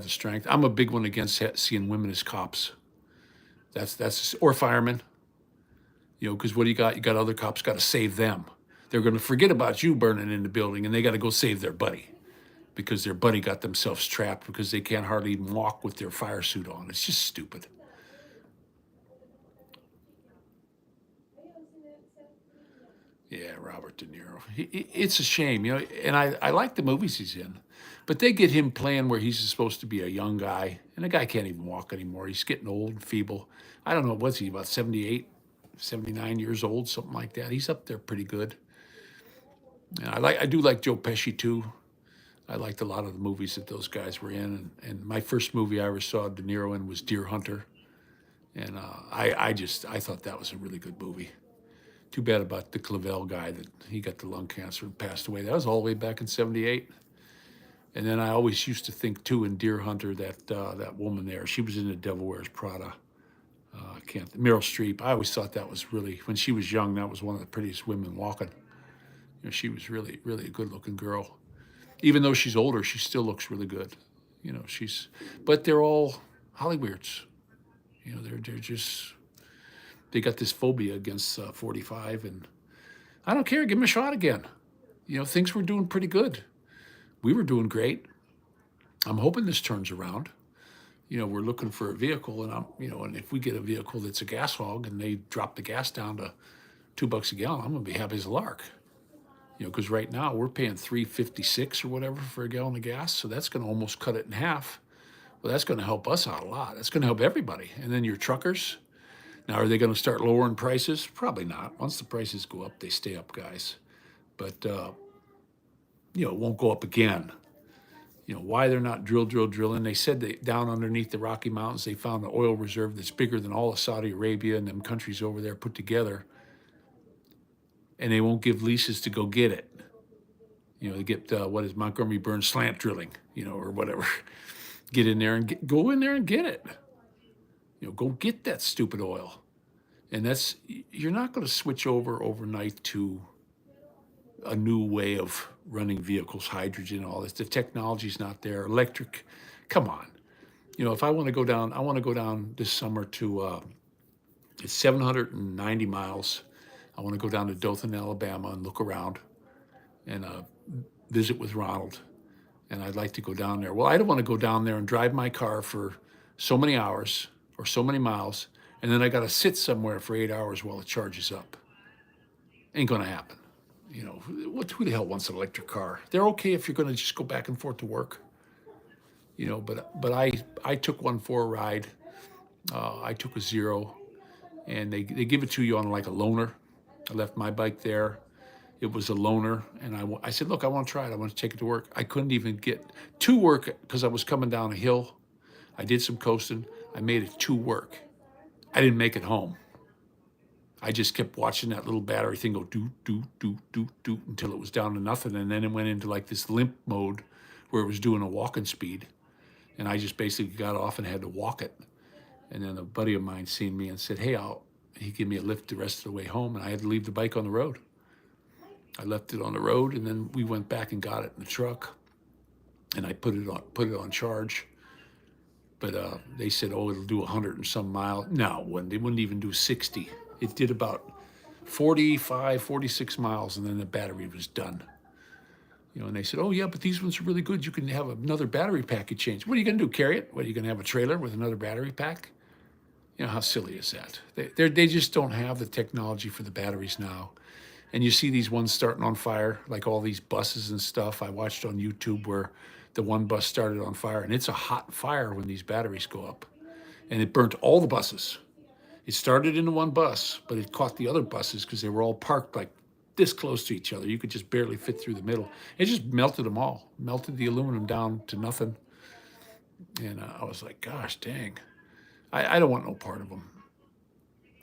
strength. I'm a big one against seeing women as cops. That's or firemen. You know, because what do you got? You got other cops got to save them. They're going to forget about you burning in the building, and they got to go save their buddy because their buddy got themselves trapped because they can't hardly even walk with their fire suit on. It's just stupid. Yeah, Robert De Niro. It's a shame, you know, and I like the movies he's in, but they get him playing where he's supposed to be a young guy, and the guy can't even walk anymore. He's getting old and feeble. I don't know, what's he, about 78, 79 years old, something like that. He's up there pretty good. And I do like Joe Pesci too. I liked a lot of the movies that those guys were in, and my first movie I ever saw De Niro in was Deer Hunter, and I thought that was a really good movie. Too bad about the Clavel guy that he got the lung cancer and passed away. That was all the way back in '78. And then I always used to think too in Deer Hunter that that woman there, she was in The Devil Wears Prada. I can't, Meryl Streep. I always thought that was really, when she was young, that was one of the prettiest women walking. You know, she was really, really a good-looking girl. Even though she's older, she still looks really good. You know, but they're all Hollyweirds. You know, they're just, they got this phobia against 45, and I don't care. Give them a shot again. You know, things were doing pretty good. We were doing great. I'm hoping this turns around. You know, we're looking for a vehicle, and and if we get a vehicle that's a gas hog and they drop the gas down to $2 a gallon, I'm gonna be happy as a lark. You know, because right now we're paying $3.56 or whatever for a gallon of gas, so that's gonna almost cut it in half. Well, that's gonna help us out a lot. That's gonna help everybody. And then your truckers. Now, are they gonna start lowering prices? Probably not. Once the prices go up, they stay up, guys. But it won't go up again. You know, why they're not drilling. They said that down underneath the Rocky Mountains, they found an oil reserve that's bigger than all of Saudi Arabia and them countries over there put together. And they won't give leases to go get it. You know, they get, what is Montgomery Burns slant drilling, you know, or whatever. Get in there and go in there and get it. You know, go get that stupid oil. And you're not going to switch over overnight to a new way of running vehicles, hydrogen, all this. The technology's not there. Electric, come on. You know, if I want to go down, I want to go down this summer to, it's 790 miles. I want to go down to Dothan, Alabama and look around and visit with Ronald. And I'd like to go down there. Well, I don't want to go down there and drive my car for so many hours or so many miles, and then I got to sit somewhere for 8 hours while it charges up. Ain't going to happen. You know, who the hell wants an electric car? They're okay if you're going to just go back and forth to work. You know, but I took one for a ride. I took a Zero, and they give it to you on like a loaner. I left my bike there. It was a loaner, and I said, look, I want to try it. I want to take it to work. I couldn't even get to work because I was coming down a hill. I did some coasting. I made it to work. I didn't make it home. I just kept watching that little battery thing go do, do, do, do, do until it was down to nothing. And then it went into like this limp mode where it was doing a walking speed. And I just basically got off and had to walk it. And then a buddy of mine seen me and said, hey, he gave me a lift the rest of the way home, and I had to leave the bike on the road. I left it on the road, and then we went back and got it in the truck, and I put it on charge. But they said, oh, it'll do 100 and some miles. No, they wouldn't even do 60. It did about 45, 46 miles, and then the battery was done. And they said, "Oh yeah, but these ones are really good. You can have another battery pack you change." What are you going to do? Carry it? What are you going to have a trailer with another battery pack? How silly is that? They just don't have the technology for the batteries now. And you see these ones starting on fire, like all these buses and stuff. I watched on YouTube where the one bus started on fire, and it's a hot fire when these batteries go up, and it burnt all the buses. It started into one bus, but it caught the other buses because they were all parked like this close to each other. You could just barely fit through the middle. It just melted them all, melted the aluminum down to nothing. And I was like, gosh, dang. I don't want no part of them.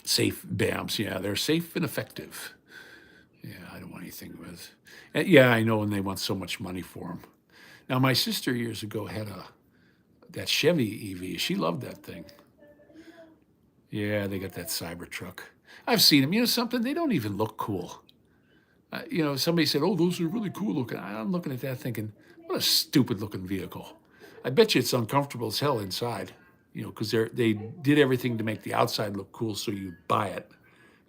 Safe BAMs, yeah, they're safe and effective. Yeah, I don't want anything with. Yeah, I know, and they want so much money for them. Now, my sister years ago had that Chevy EV. She loved that thing. Yeah, they got that Cybertruck. I've seen them. Something, they don't even look cool. Somebody said, "Oh, those are really cool looking." I'm looking at that thinking, what a stupid looking vehicle. I bet you it's uncomfortable as hell inside, because they did everything to make the outside look cool so you buy it.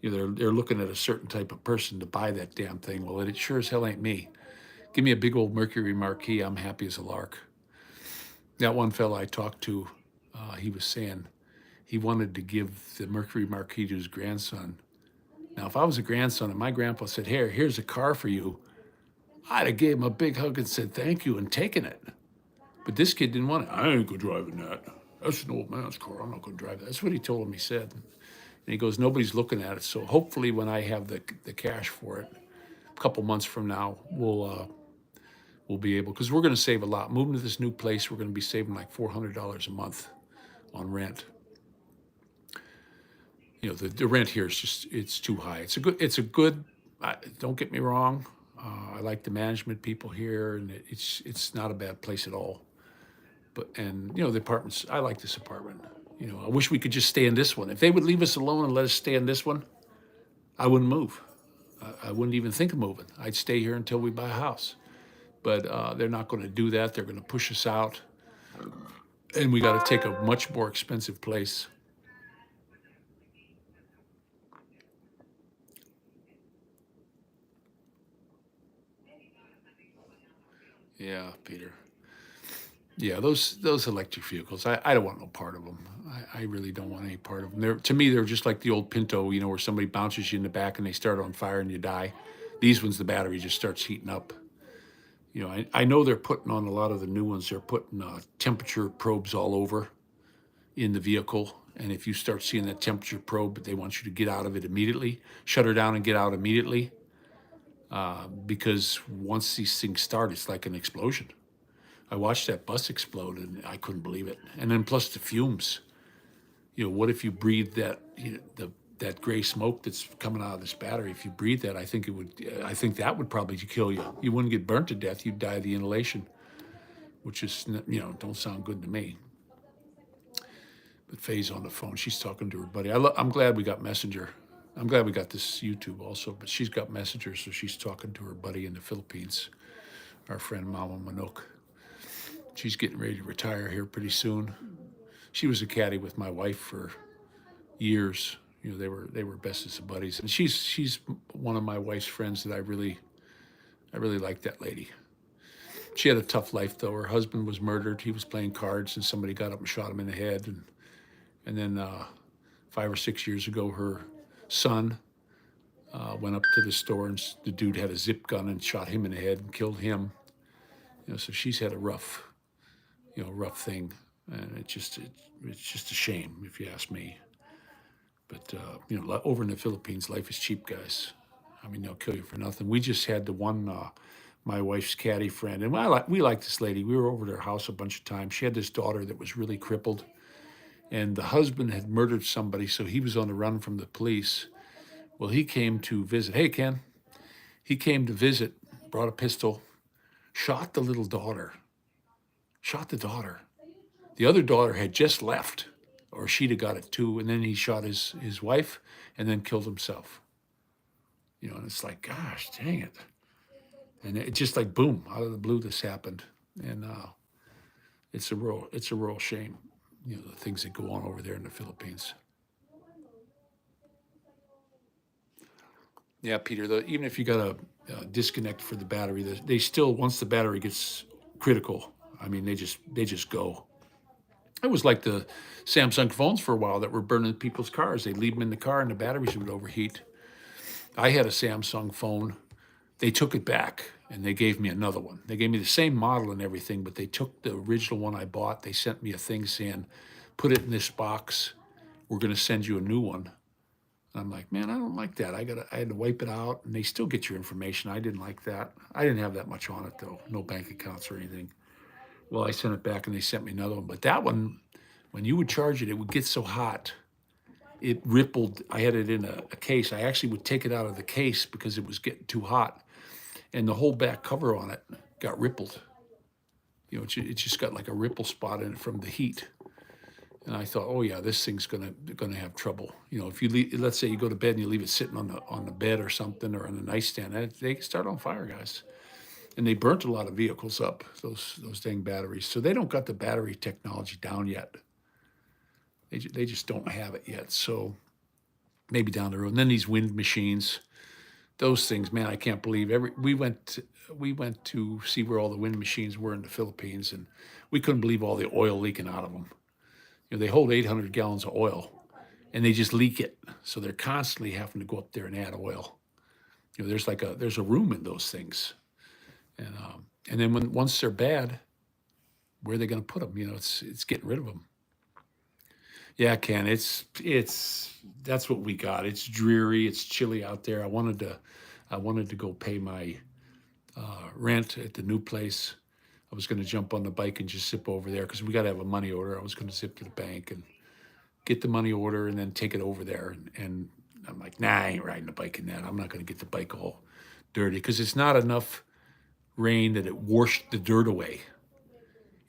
They're looking at a certain type of person to buy that damn thing. Well, it sure as hell ain't me. Give me a big old Mercury Marquis. I'm happy as a lark. That one fella I talked to, he was saying he wanted to give the Mercury Marquis to his grandson. Now, if I was a grandson and my grandpa said, here's a car for you, I'd have gave him a big hug and said thank you and taken it. But this kid didn't want it. I ain't going to drive in that. That's an old man's car. I'm not going to drive that. That's what he told him, he said. And he goes, nobody's looking at it. So hopefully when I have the cash for it, a couple months from now, we'll be able, because we're going to save a lot. Moving to this new place, we're going to be saving like $400 a month on rent. The rent here is just, it's too high. It's a good, don't get me wrong. I like the management people here, and it's not a bad place at all. And the apartments, I like this apartment. I wish we could just stay in this one. If they would leave us alone and let us stay in this one, I wouldn't move. I wouldn't even think of moving. I'd stay here until we buy a house. But they're not going to do that. They're going to push us out. And we got to take a much more expensive place. Yeah, Peter. Yeah, those electric vehicles, I don't want no part of them. I really don't want any part of them. To me, they're just like the old Pinto, where somebody bounces you in the back and they start on fire and you die. These ones, the battery just starts heating up. I know they're putting on a lot of the new ones, they're putting temperature probes all over in the vehicle. And if you start seeing that temperature probe, they want you to get out of it immediately, shut her down and get out immediately. Because once these things start, it's like an explosion. I watched that bus explode and I couldn't believe it. And then plus the fumes. What if you breathe that gray smoke that's coming out of this battery? If you breathe that, I think that would probably kill you. You wouldn't get burnt to death. You'd die of the inhalation, which is, don't sound good to me. But Faye's on the phone. She's talking to her buddy. I'm glad we got Messenger. I'm glad we got this YouTube also, but she's got Messenger, so she's talking to her buddy in the Philippines, our friend Mama Manok. She's getting ready to retire here pretty soon. She was a caddy with my wife for years. They were bestest of buddies, and she's one of my wife's friends that I really like that lady. She had a tough life though. Her husband was murdered. He was playing cards, and somebody got up and shot him in the head. And then 5 or 6 years ago, her son went up to the store, and the dude had a zip gun and shot him in the head and killed him. So she's had a rough thing, and it's just a shame if you ask me. But over in the Philippines, life is cheap, guys. I mean, they'll kill you for nothing. We just had the one, my wife's caddy friend, and we like this lady. We were over to her house a bunch of times. She had this daughter that was really crippled, and the husband had murdered somebody, so he was on the run from the police. Well, he came to visit. Hey, Ken. He came to visit, brought a pistol, shot the little daughter. Shot the daughter. The other daughter had just left, or she'd have got it too, and then he shot his wife and then killed himself. And it's like, gosh, dang it. And it just like, boom, out of the blue, this happened. And it's a real shame, the things that go on over there in the Philippines. Yeah, Peter. Even if you got a disconnect for the battery, they still, once the battery gets critical, I mean, they just go. It was like the Samsung phones for a while that were burning people's cars. They'd leave them in the car and the batteries would overheat. I had a Samsung phone. They took it back and they gave me another one. They gave me the same model and everything, but they took the original one I bought. They sent me a thing saying, put it in this box. We're going to send you a new one. And I'm like, man, I don't like that. I had to wipe it out, and they still get your information. I didn't like that. I didn't have that much on it though, no bank accounts or anything. Well, I sent it back, and they sent me another one. But that one, when you would charge it, it would get so hot, it rippled. I had it in a case. I actually would take it out of the case because it was getting too hot, and the whole back cover on it got rippled. It just got like a ripple spot in it from the heat. And I thought, oh yeah, this thing's gonna have trouble. If you let's say you go to bed and you leave it sitting on the bed or something or on the nightstand, they can start on fire, guys. And they burnt a lot of vehicles up. Those dang batteries. So they don't got the battery technology down yet. They just don't have it yet. So maybe down the road. And then these wind machines, those things, man, I can't believe we went to see where all the wind machines were in the Philippines, and we couldn't believe all the oil leaking out of them. They hold 800 gallons of oil, and they just leak it. So they're constantly having to go up there and add oil. There's a room in those things, and then once they're bad, where are they going to put them? It's getting rid of them. Yeah, Ken, it's that's what we got. It's dreary. It's chilly out there. I wanted to go pay my rent at the new place. I was going to jump on the bike and just zip over there because we got to have a money order. I was going to zip to the bank and get the money order and then take it over there. And I'm like, nah, I ain't riding the bike in that. I'm not going to get the bike all dirty because it's not enough rain that it washed the dirt away.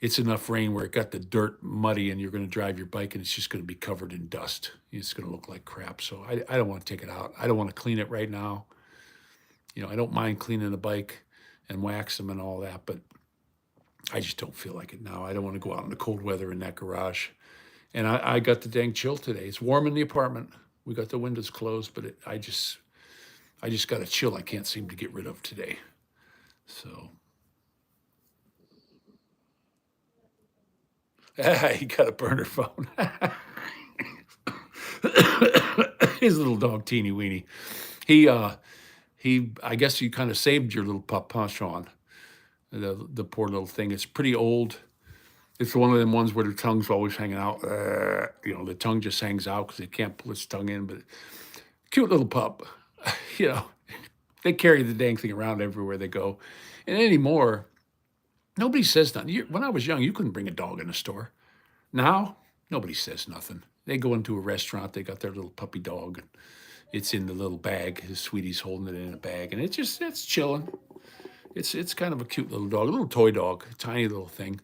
It's enough rain where it got the dirt muddy and you're going to drive your bike and it's just going to be covered in dust. It's going to look like crap. So I don't want to take it out. I don't want to clean it right now. I don't mind cleaning the bike and wax them and all that, but I just don't feel like it now. I don't want to go out in the cold weather in that garage. And I got the dang chill today. It's warm in the apartment. We got the windows closed, but I just got a chill I can't seem to get rid of today. So he got a burner phone. His little dog, Teeny Weeny. He I guess you kind of saved your little papa Sean. The poor little thing. It's pretty old. It's one of them ones where the tongue's always hanging out. The tongue just hangs out because it can't pull its tongue in. But cute little pup. you know, they carry the dang thing around everywhere they go. And anymore, nobody says nothing. When I was young, you couldn't bring a dog in a store. Now, nobody says nothing. They go into a restaurant, they got their little puppy dog, and it's in the little bag. His sweetie's holding it in a bag, and it's chilling. It's kind of a cute little dog, a little toy dog, a tiny little thing.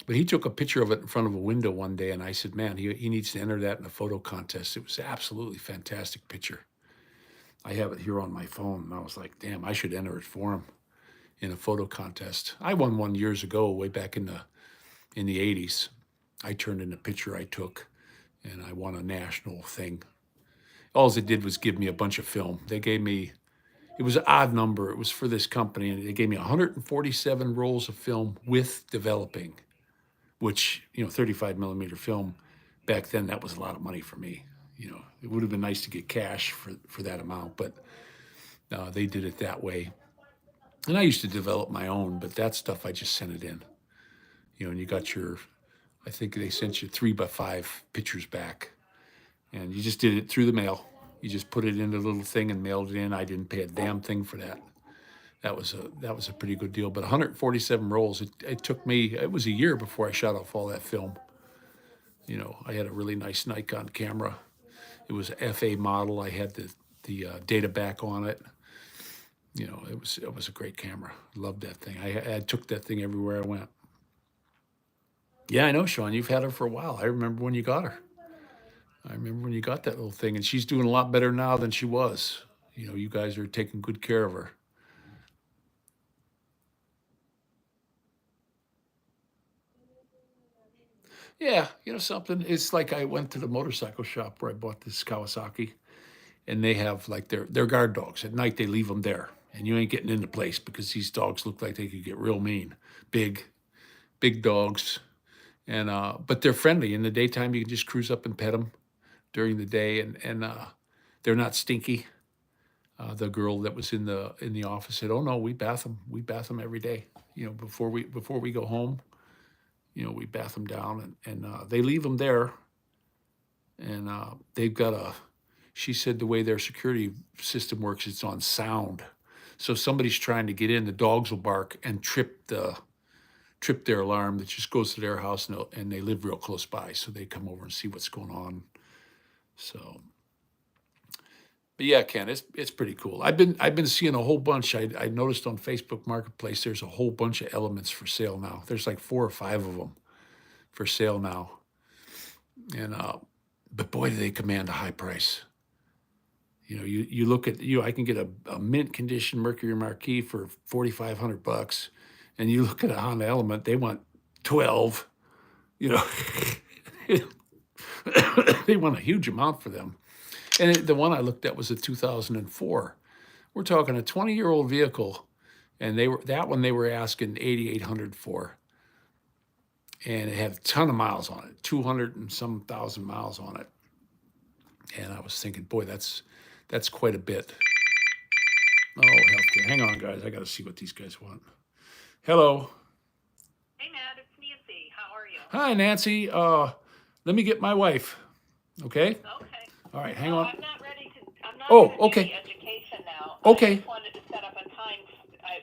But he took a picture of it in front of a window one day, and I said, man, he needs to enter that in a photo contest. It was absolutely fantastic picture. I have it here on my phone, and I was like, damn, I should enter it for him in a photo contest. I won one years ago, way back in the 80s. I turned in a picture I took, and I won a national thing. All it did was give me a bunch of film. They gave me, it was an odd number. It was for this company, and they gave me 147 rolls of film with developing, which, 35 millimeter film back then, that was a lot of money for me. It would have been nice to get cash for that amount, but they did it that way. And I used to develop my own, but that stuff I just sent it in. And you got I think they sent you 3x5 pictures back, and you just did it through the mail. You just put it in a little thing and mailed it in. I didn't pay a damn thing for that. That was a pretty good deal. But 147 rolls. It took me. It was a year before I shot off all that film. I had a really nice Nikon camera. It was a FA model. I had the data back on it. It was a great camera. Loved that thing. I took that thing everywhere I went. Yeah, I know, Sean. You've had her for a while. I remember when you got her. I remember when you got that little thing, and she's doing a lot better now than she was. You guys are taking good care of her. Yeah, something. It's like I went to the motorcycle shop where I bought this Kawasaki, and they have like their guard dogs. At night they leave them there, and you ain't getting in the place because these dogs look like they could get real mean, big, big dogs, and but they're friendly. In the daytime, you can just cruise up and pet them during the day, and they're not stinky. The girl that was in the office said, "Oh no, we bath them. We bath them every day. You know, before we go home, you know, we bath them down, and they leave them there, and they've got a." She said the way their security system works, it's on sound. So if somebody's trying to get in, the dogs will bark and trip their alarm that just goes to their house, and they live real close by, so they come over and see what's going on. So, but yeah, Ken, it's pretty cool. I've been seeing a whole bunch. I noticed on Facebook Marketplace there's a whole bunch of elements for sale now. There's like 4 or 5 of them for sale now, and but boy, do they command a high price. You know, you look at I can get a mint condition Mercury Marquis for $4,500, and you look at a Honda Element, they want 12. You know, they want a huge amount for them. And the one I looked at was a 2004. We're talking a 20-year-old vehicle, and they were asking 8,800 for, and it had a ton of miles on it, 200 and some thousand miles on it. And I was thinking, boy, that's quite a bit. Oh, healthcare. Hang on, guys. I got to see what these guys want. Hello. Hey, Matt, it's Nancy. How are you? Hi, Nancy. Let me get my wife. Okay. Okay. All right. Hang No, on. I'm not ready to. I'm not Oh, going to do okay. the education now. I Okay. just wanted to set up a time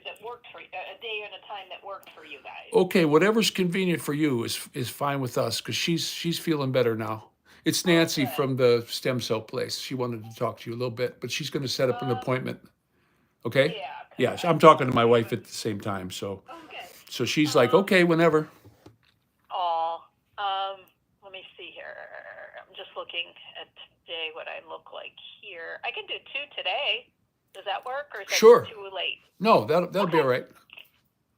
that worked for a day and a time that worked for you guys. Okay. Whatever's convenient for you is fine with us because she's feeling better now. It's Nancy Good. from the stem cell place. She wanted to talk to you a little bit, but she's going to set up an Um, appointment. Okay. yeah. 'Cause Yeah. So I'm talking to my wife at the same time. So Okay. she's like, okay, whenever. Oh, let me see here. I'm just looking at today what I look like here. I can do 2 today. Does that work, or is that Sure. too late? No, that'll be all right.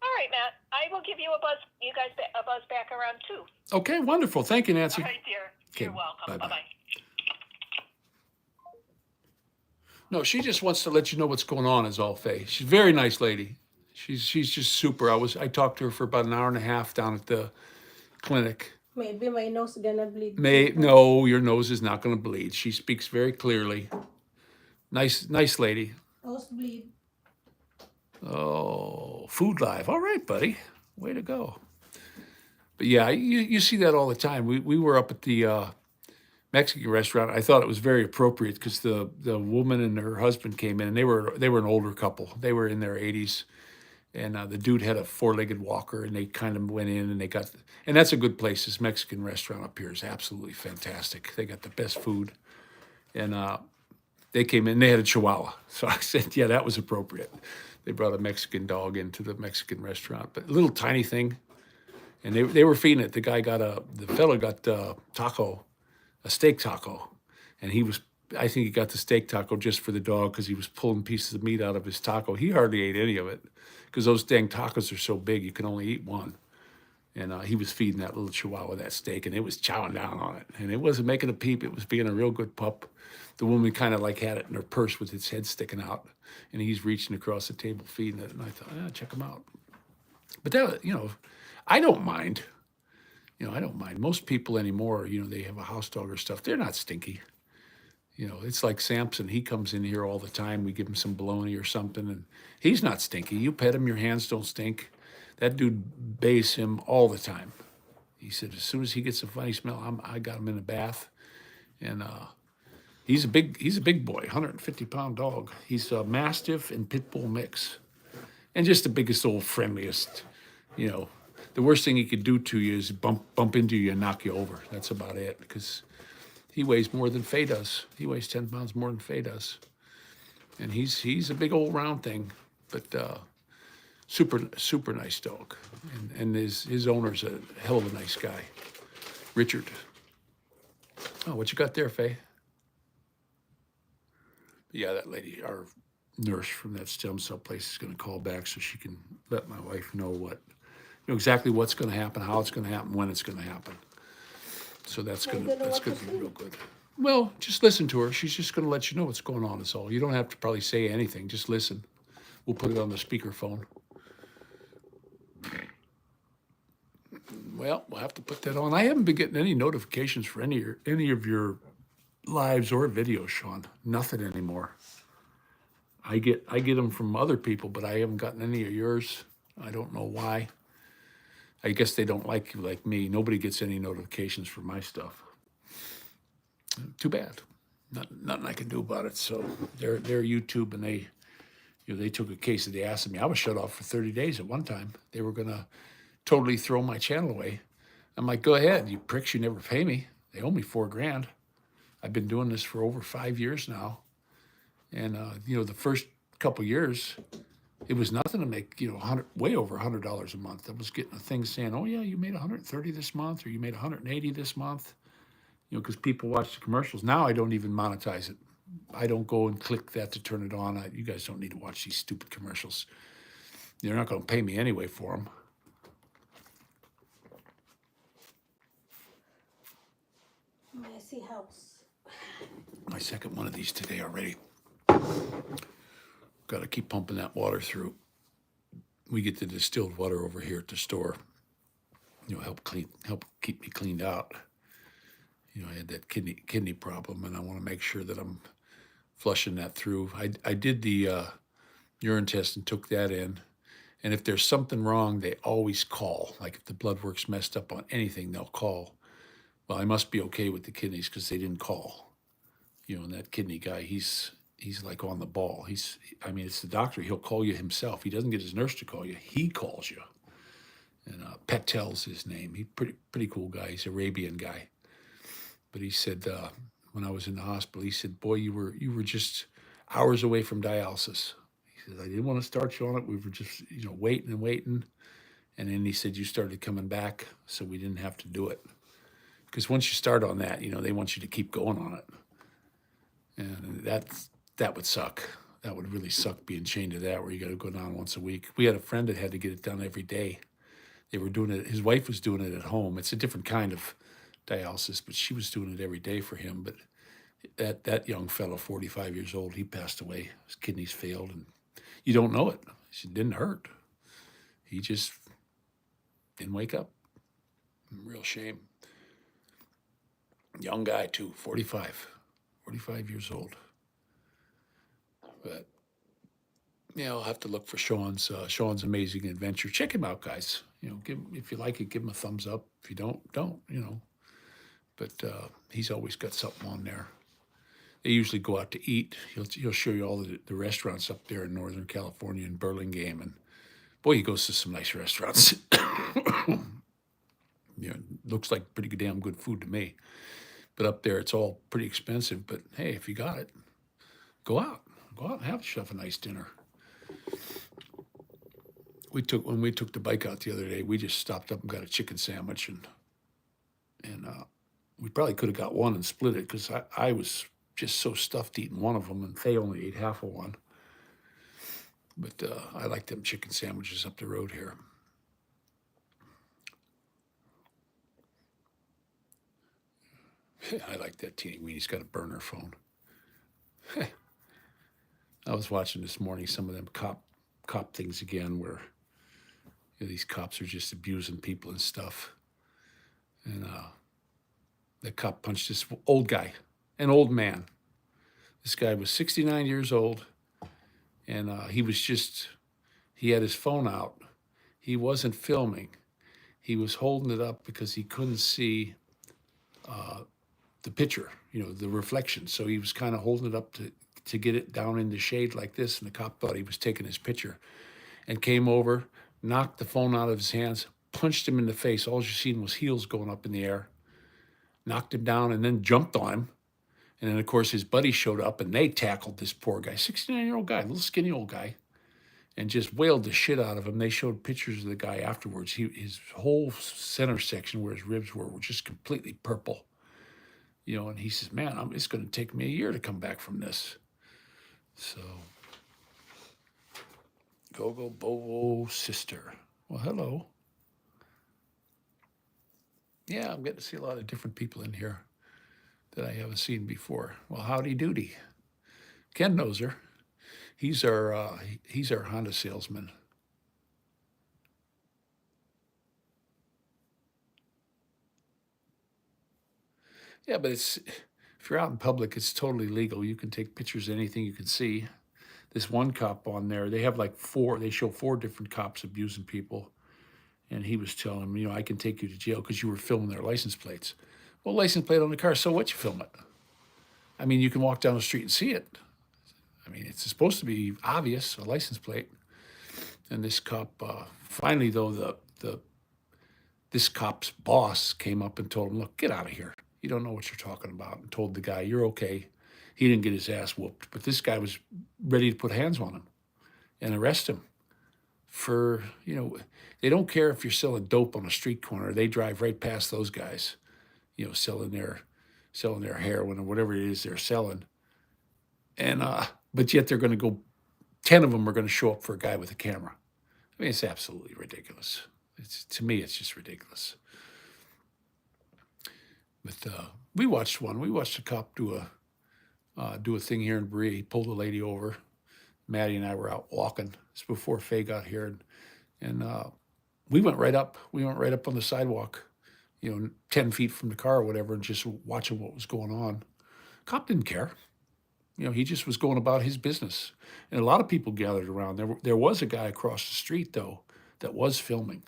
All right, Matt. I will give you a buzz. You guys a buzz back around 2. Okay. Wonderful. Thank you, Nancy. All right, dear. Okay, You're welcome. bye-bye. Bye-bye. No, she just wants to let you know what's going on. Is all, Faye. She's a very nice lady. She's just super. I talked to her for about an hour and a half down at the clinic. Maybe my nose gonna bleed. No, your nose is not going to bleed. She speaks very clearly. Nice lady. Nose bleed. Oh, Food Live. All right, buddy. Way to go. But yeah, you see that all the time. We were up at the Mexican restaurant. I thought it was very appropriate because the woman and her husband came in, and they were an older couple. They were in their 80s, and the dude had a 4-legged walker, and they kind of went in and and that's a good place. This Mexican restaurant up here is absolutely fantastic. They got the best food, and they came in. They had a Chihuahua, so I said, yeah, that was appropriate. They brought a Mexican dog into the Mexican restaurant, but a little tiny thing, and they were feeding it. The fellow got a steak taco, and I think he got the steak taco just for the dog because he was pulling pieces of meat out of his taco. He hardly ate any of it because those dang tacos are so big you can only eat one. And he was feeding that little Chihuahua that steak, and it was chowing down on it, and it wasn't making a peep. It was being a real good pup. The woman kind of like had it in her purse with its head sticking out, and he's reaching across the table feeding it. And I thought, check him out. But that, I don't mind. I don't mind. Most people anymore, they have a house dog or stuff. They're not stinky. It's like Samson. He comes in here all the time. We give him some bologna or something, and he's not stinky. You pet him, your hands don't stink. That dude bathes him all the time. He said as soon as he gets a funny smell, I got him in the bath, and he's a big boy, 150-pound dog. He's a Mastiff and Pit Bull mix, and just the biggest old friendliest. The worst thing he could do to you is bump into you and knock you over. That's about it, because he weighs more than Faye does. He weighs 10 pounds more than Faye does, and he's a big old round thing, but super nice dog, and his owner's a hell of a nice guy, Richard. Oh, what you got there, Faye? Yeah, that lady, our nurse from that stem cell place, is going to call back so she can let my wife know exactly what's going to happen, how it's going to happen, when it's going to happen. So that's going to be real good. Well, just listen to her. She's just going to let you know what's going on. Is all. You don't have to probably say anything. Just listen. We'll put it on the speakerphone. Well, we'll have to put that on. I haven't been getting any notifications for any of your lives or videos, Sean. Nothing anymore. I get them from other people, but I haven't gotten any of yours. I don't know why. I guess they don't like you like me. Nobody gets any notifications for my stuff. Too bad. Nothing I can do about it. So they're YouTube, and they took a case of the ass of me. I was shut off for 30 days at one time. They were gonna totally throw my channel away. I'm like, go ahead, you pricks. You never pay me. They owe me $4,000. I've been doing this for over 5 years now, and the first couple years, it was nothing to make way over $100 a month. I was getting a thing saying, oh yeah, you made 130 this month, or you made 180 this month. Because people watch the commercials. Now I don't even monetize it. I don't go and click that to turn it on. You guys don't need to watch these stupid commercials. They're not going to pay me anyway for them. Messy house. My second one of these today already. Got to keep pumping that water through. We get the distilled water over here at the store. Help keep me cleaned out. I had that kidney problem, and I want to make sure that I'm flushing that through. I did the urine test and took that in, and if there's something wrong, they always call. Like if the blood work's messed up on anything, they'll call. Well, I must be okay with the kidneys because they didn't call. And that kidney guy, he's like on the ball. It's the doctor. He'll call you himself. He doesn't get his nurse to call you. He calls you. And Patel's his name. He's pretty cool guy. He's an Arabian guy. But he said, when I was in the hospital, he said, boy, you were just hours away from dialysis. He said, I didn't want to start you on it. We were just, waiting and waiting. And then he said, you started coming back, so we didn't have to do it. Because once you start on that, they want you to keep going on it. And that would suck. That would really suck being chained to that, where you got to go down once a week. We had a friend that had to get it done every day. They were doing it. His wife was doing it at home. It's a different kind of dialysis, but she was doing it every day for him. But that young fellow, 45 years old, he passed away. His kidneys failed, and you don't know it. It didn't hurt. He just didn't wake up. Real shame. Young guy too, 45 years old. But I'll have to look for Sean's Amazing Adventure. Check him out, guys. If you like it, give him a thumbs up. If you don't. But he's always got something on there. They usually go out to eat. He'll show you all the restaurants up there in Northern California and Burlingame. And boy, he goes to some nice restaurants. Looks like pretty damn good food to me. But up there, it's all pretty expensive. But hey, if you got it, go out and have yourself a nice dinner. When we took the bike out the other day, we just stopped up and got a chicken sandwich, and we probably could have got one and split it because I was just so stuffed eating one of them, and Faye only ate half of one. But I like them chicken sandwiches up the road here. I like that teeny weeny. He's got a burner phone. I was watching this morning some of them cop things again, where these cops are just abusing people and stuff. And the cop punched this old guy, an old man. This guy was 69 years old, and he had his phone out. He wasn't filming. He was holding it up because he couldn't see the picture, the reflection. So he was kind of holding it up to get it down in the shade like this, and the cop thought he was taking his picture and came over, knocked the phone out of his hands, punched him in the face. All you seen was heels going up in the air, knocked him down, and then jumped on him. And then, of course, his buddy showed up, and they tackled this poor guy, 69-year-old guy, little skinny old guy, and just wailed the shit out of him. They showed pictures of the guy afterwards. His whole center section where his ribs were just completely purple. And he says, man, it's going to take me a year to come back from this. So, Go Bobo sister. Well, hello. Yeah, I'm getting to see a lot of different people in here. that I haven't seen before. Well, howdy doody. Ken knows her. He's our Honda salesman. Yeah, but if you're out in public, it's totally legal. You can take pictures of anything you can see. This one cop on there, they have like they show 4 different cops abusing people. And he was telling them, I can take you to jail because you were filming their license plates. Well, license plate on the car, so what, you film it? I mean, you can walk down the street and see it. I mean, it's supposed to be obvious, a license plate. And this cop, finally though, this cop's boss came up and told him, look, get out of here. You don't know what you're talking about. And told the guy, you're okay. He didn't get his ass whooped, but this guy was ready to put hands on him and arrest him for, they don't care if you're selling dope on a street corner. They drive right past those guys, selling their heroin or whatever it is they're selling. And but yet they're going to go, 10 of them are going to show up for a guy with a camera. I mean, it's absolutely ridiculous. To me, it's just ridiculous. But we watched one. We watched a cop do a thing here in Berea. He pulled a lady over. Maddie and I were out walking. It's before Faye got here, and we went right up. We went right up on the sidewalk, 10 feet from the car or whatever, and just watching what was going on. Cop didn't care. He just was going about his business. And a lot of people gathered around. There was a guy across the street, though, that was filming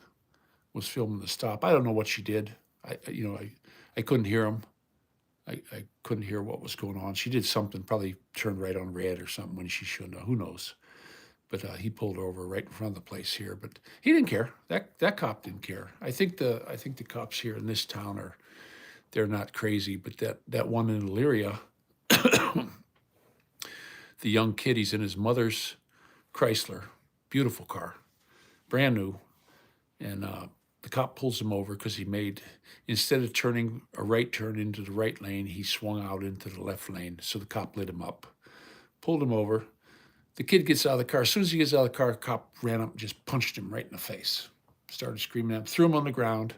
the stop. I don't know what she did. I couldn't hear him. I couldn't hear what was going on. She did something, probably turned right on red or something when she shouldn't have. Who knows? But he pulled her over right in front of the place here. But he didn't care. That cop didn't care. I think the cops here in this town they're not crazy. But that one in Elyria, the young kid, he's in his mother's Chrysler, beautiful car, brand new, and the cop pulls him over because instead of turning a right turn into the right lane, he swung out into the left lane. So the cop lit him up, pulled him over. The kid gets out of the car. As soon as he gets out of the car, the cop ran up and just punched him right in the face. Started screaming at him, threw him on the ground,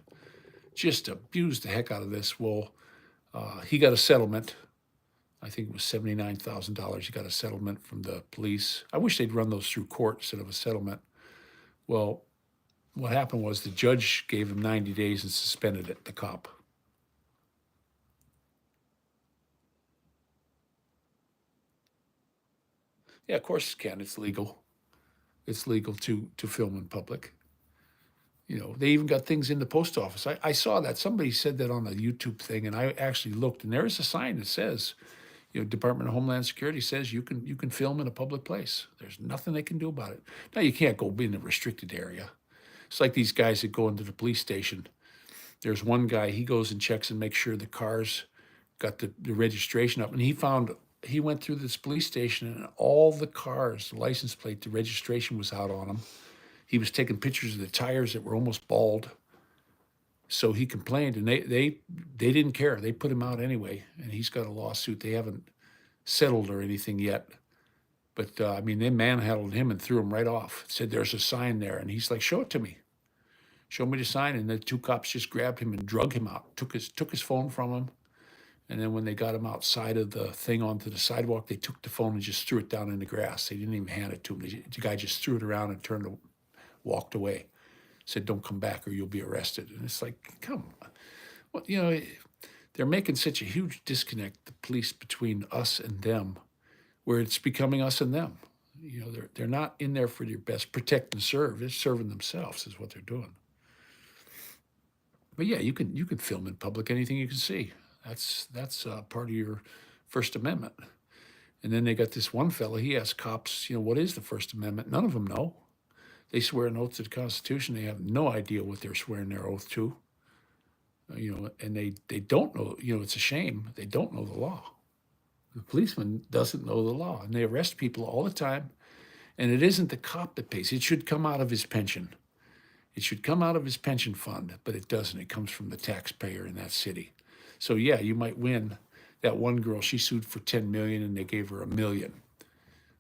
just abused the heck out of this. Well, he got a settlement. I think it was $79,000. He got a settlement from the police. I wish they'd run those through court instead of a settlement. Well, what happened was the judge gave him 90 days and suspended it, the cop. Yeah, of course it can. It's legal. It's legal to film in public. They even got things in the post office. I saw that. Somebody said that on a YouTube thing, and I actually looked, and there is a sign that says, Department of Homeland Security says you can film in a public place. There's nothing they can do about it. Now, you can't go in a restricted area. It's like these guys that go into the police station. There's one guy, he goes and checks and makes sure the cars got the registration up. And he went through this police station, and all the cars, the license plate, the registration was out on them. He was taking pictures of the tires that were almost bald. So he complained, and they didn't care. They put him out anyway, and he's got a lawsuit. They haven't settled or anything yet. But, they manhandled him and threw him right off. Said, there's a sign there. And he's like, show it to me. Show me the sign. And the 2 cops just grabbed him and drug him out, took his phone from him. And then when they got him outside of the thing onto the sidewalk, they took the phone and just threw it down in the grass. They didn't even hand it to him. The guy just threw it around and walked away. Said, don't come back or you'll be arrested. And it's like, come on. Well, they're making such a huge disconnect, the police, between us and them, where it's becoming us and them. They're not in there for your best protect and serve. They're serving themselves is what they're doing. But yeah, you can film in public anything you can see. That's part of your First Amendment. And then they got this one fella. He asked cops, what is the First Amendment? None of them know. They swear an oath to the Constitution. They have no idea what they're swearing their oath to. And they don't know. It's a shame. They don't know the law. The policeman doesn't know the law, and they arrest people all the time. And it isn't the cop that pays. It should come out of his pension. It should come out of his pension fund, but it doesn't. It comes from the taxpayer in that city. So yeah, you might win. That one girl, she sued for $10 million, and they gave her $1 million.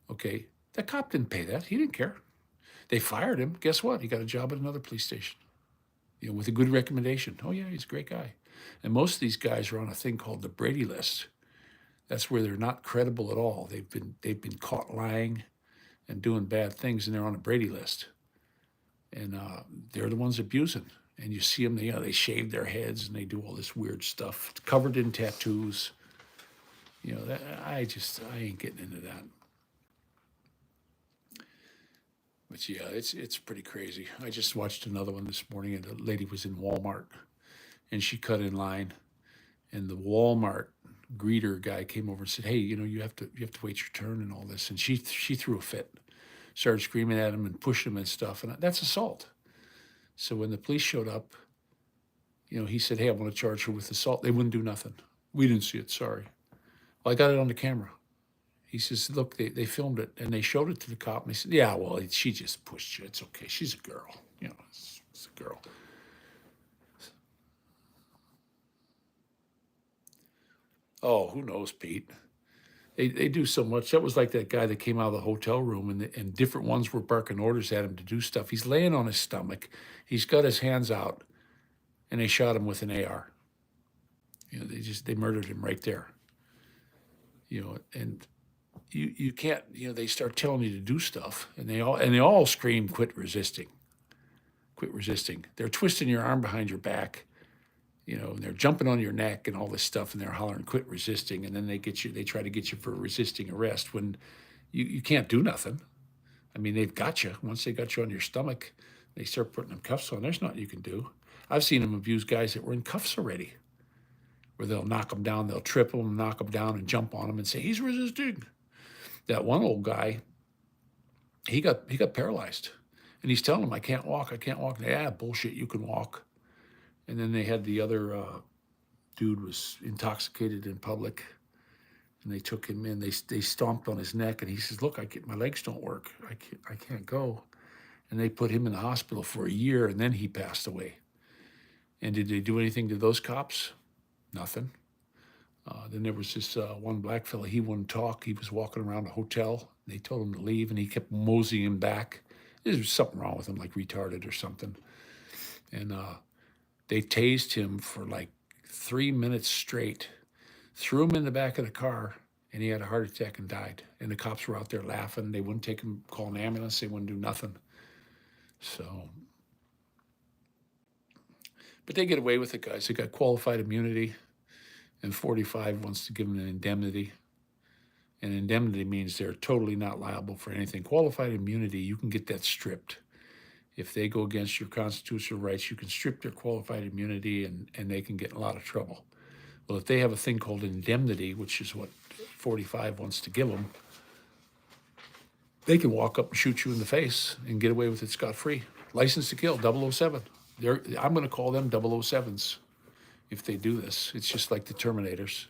Okay, that cop didn't pay that. He didn't care. They fired him. Guess what? He got a job at another police station. With a good recommendation. Oh yeah, he's a great guy. And most of these guys are on a thing called the Brady list. That's where they're not credible at all. They've been caught lying and doing bad things, and they're on a Brady list. And they're the ones abusing. And you see them, they shave their heads and they do all this weird stuff, covered in tattoos. I ain't getting into that. But yeah, it's pretty crazy. I just watched another one this morning, and the lady was in Walmart, and she cut in line, and the Walmart greeter guy came over and said, "Hey, you have to wait your turn and all this." And she threw a fit, started screaming at him and pushing him and stuff, and that's assault. So when the police showed up, he said, "Hey, I want to charge her with assault." They wouldn't do nothing. "We didn't see it, sorry." "Well, I got it on the camera." He says, "Look, they filmed it," and they showed it to the cop, and they said, "Yeah, well, she just pushed you. It's okay. She's a girl. It's a girl." Oh, who knows, Pete? They do so much. That was like that guy that came out of the hotel room, and different ones were barking orders at him to do stuff. He's laying on his stomach. He's got his hands out, and they shot him with an AR. They murdered him right there. And you can't. They start telling you to do stuff, and they all scream, "Quit resisting! Quit resisting!" They're twisting your arm behind your back. And they're jumping on your neck and all this stuff, and they're hollering, "Quit resisting!" And then they try to get you for resisting arrest when you can't do nothing. I mean, they've got you. Once they got you on your stomach, they start putting them cuffs on. There's nothing you can do. I've seen them abuse guys that were in cuffs already, where they'll knock them down, they'll trip them, knock them down, and jump on them and say, "He's resisting." That one old guy, he got paralyzed, and he's telling them, "I can't walk, I can't walk." "Yeah, bullshit, you can walk." And then they had the other dude was intoxicated in public, and they took him in. They stomped on his neck, and he says, "Look, my legs don't work. I can't go." And they put him in the hospital for a year, and then he passed away. And did they do anything to those cops? Nothing. Then there was this one black fella. He wouldn't talk. He was walking around a hotel. They told him to leave, and he kept moseying him back. There was something wrong with him, like retarded or something. And they tased him for like 3 minutes straight, threw him in the back of the car, and he had a heart attack and died. And the cops were out there laughing. They wouldn't take him, call an ambulance. They wouldn't do nothing. So, but they get away with it, guys. They got qualified immunity, and 45 wants to give them an indemnity. And indemnity means they're totally not liable for anything. Qualified immunity, you can get that stripped. If they go against your constitutional rights, you can strip their qualified immunity, and they can get in a lot of trouble. Well, if they have a thing called indemnity, which is what 45 wants to give them, they can walk up and shoot you in the face and get away with it scot-free. License to kill, 007. I'm going to call them 007s if they do this. It's just like the Terminators.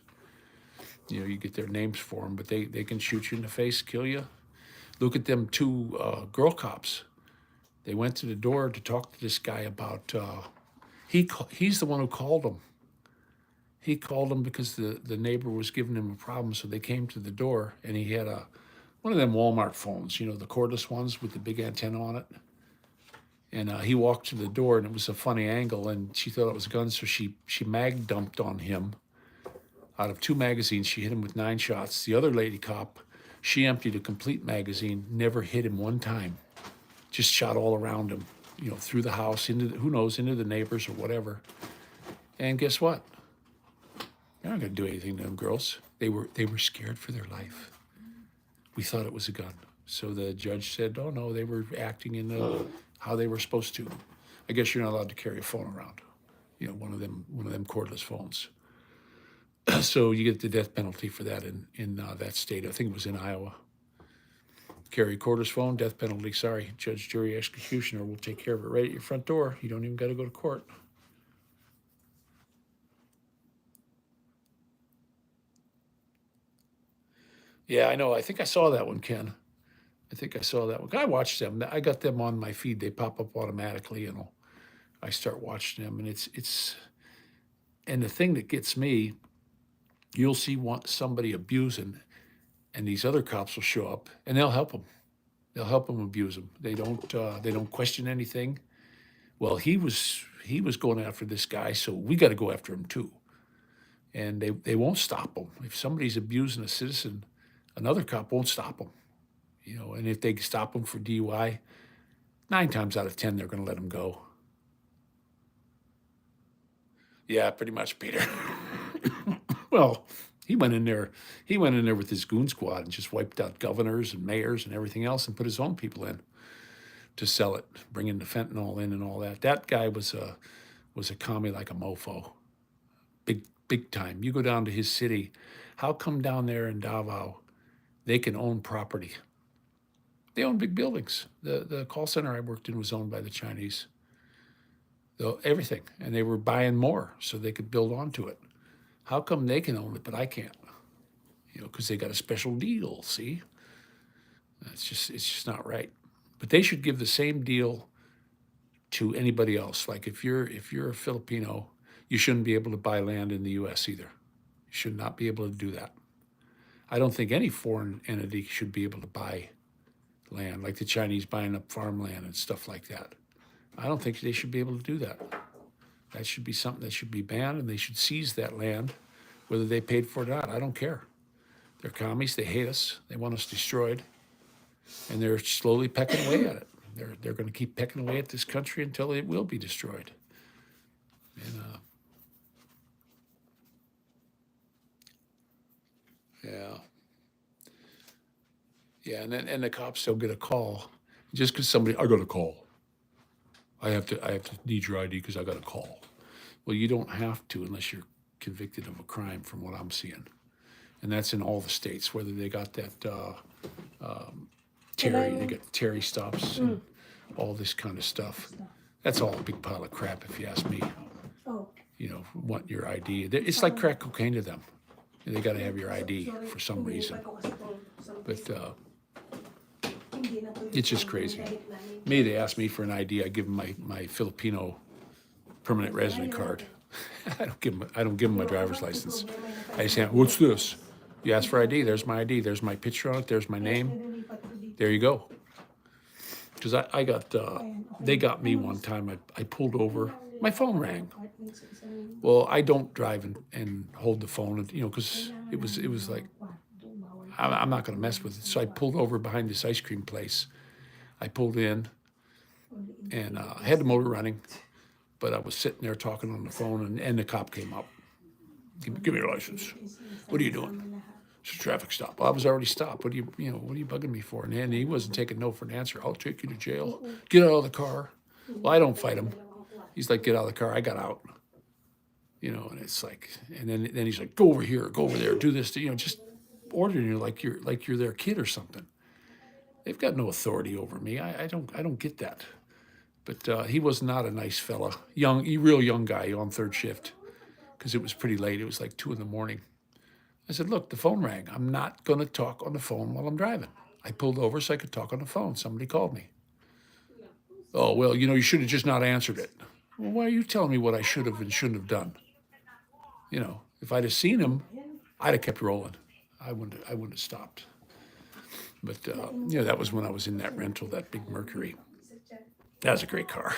You get their names for them, but they can shoot you in the face, kill you. Look at them two girl cops. They went to the door to talk to this guy about, he's the one who called them. He called them because the neighbor was giving him a problem, so they came to the door, and he had one of them Walmart phones, the cordless ones with the big antenna on it. And he walked to the door, and it was a funny angle, and she thought it was a gun, so she mag dumped on him. Out of 2 magazines, she hit him with 9 shots. The other lady cop, she emptied a complete magazine, never hit him one time. Just shot all around him, through the house, into the neighbors or whatever. And guess what? They're not going to do anything to them girls. They were scared for their life. We thought it was a gun. So the judge said, "Oh no, they were acting in how they were supposed to." I guess you're not allowed to carry a phone around. One of them cordless phones. So you get the death penalty for that in that state. I think it was in Iowa. Carry a cordless phone, death penalty. Sorry, judge, jury, executioner will take care of it right at your front door. You don't even got to go to court. Yeah, I know. I think I saw that one, Ken. I think I saw that one. I watched them. I got them on my feed. They pop up automatically, and I start watching them. And it's and the thing that gets me, you'll see somebody abusing, and these other cops will show up, and they'll help them. They'll help them abuse them. They don't question anything. Well, he was he was going after this guy, so we got to go after him too. And they won't stop him. If somebody's abusing a citizen, another cop won't stop him. You know, and if they stop him for DUI, 9 times out of 10 they're going to let him go. Yeah, pretty much, Peter. Well, he went in there. He went in there with his goon squad and just wiped out governors and mayors and everything else, and put his own people in to sell it, bringing the fentanyl in and all that. That guy was a commie like a mofo, big time. You go down to his city. How come down there in Davao, they can own property? They own big buildings. The call center I worked in was owned by the Chinese. Everything, and they were buying more so they could build onto it. How come they can own it, but I can't? You know, because they got a special deal. See, it's just not right. But they should give the same deal to anybody else. Like if you're a Filipino, you shouldn't be able to buy land in the U.S. either. You should not be able to do that. I don't think any foreign entity should be able to buy land, like the Chinese buying up farmland and stuff like that. I don't think they should be able to do that. That should be something that should be banned, and they should seize that land, whether they paid for it or not. I don't care. They're commies. They hate us. They want us destroyed, and they're slowly pecking away at it. They're going to keep pecking away at this country until it will be destroyed. And yeah, and the cops still get a call just because somebody. I got a call. I have to need your ID because I got a call. Well, you don't have to unless you're convicted of a crime, from what I'm seeing, and that's in all the states. Whether they got that Terry, they got Terry stops, and all this kind of stuff. That's all a big pile of crap, if you ask me. Oh, You know, want your ID. It's like crack cocaine to them. They got to have your ID for some reason. But it's just crazy. Me, they ask me for an ID. I give them my Filipino permanent resident card. I don't give them my driver's license. I say, what's this? You ask for ID. There's my ID. There's my picture on it. There's my name. There you go. Because I got, they got me one time. I pulled over. My phone rang. Well, I don't drive and hold the phone, you know, because it was like, I'm not going to mess with it. So I pulled over behind this ice cream place. I pulled in, and I had the motor running, but I was sitting there talking on the phone, and the cop came up. Give me your license. What are you doing? It's a traffic stop. Well, I was already stopped. What are you bugging me for? And he wasn't taking no for an answer. I'll take you to jail. Get out of the car. Well, I don't fight him. He's like, get out of the car. I got out. You know, and it's like, and then he's like, go over here, go over there, do this, you know, just ordering you like you're their kid or something. They've got no authority over me. I don't get that. But he was not a nice fella. Real young guy on third shift, because it was pretty late. It was like 2 a.m. I said, look, the phone rang. I'm not going to talk on the phone while I'm driving. I pulled over so I could talk on the phone. Somebody called me. Oh, well, you know, you should have just not answered it. Well, why are you telling me what I should have and shouldn't have done? You know, if I'd have seen him, I'd have kept rolling. I wouldn't have stopped. But, you know, that was when I was in that rental, that big Mercury. That was a great car.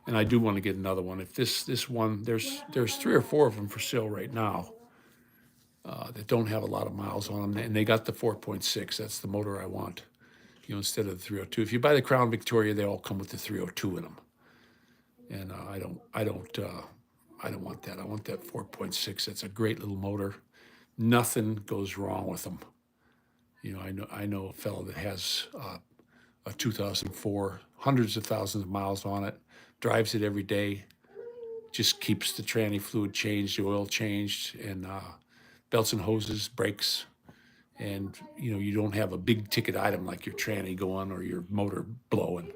And I do want to get another one. If this one, there's 3 or 4 of them for sale right now that don't have a lot of miles on them. And they got the 4.6. That's the motor I want, you know, instead of the 302. If you buy the Crown Victoria, they all come with the 302 in them. And I don't want that. I want that 4.6. That's a great little motor. Nothing goes wrong with them. You know, I know a fellow that has a 2004, hundreds of thousands of miles on it, drives it every day, just keeps the tranny fluid changed, the oil changed, and belts and hoses, brakes, and you know, you don't have a big ticket item like your tranny going or your motor blowing.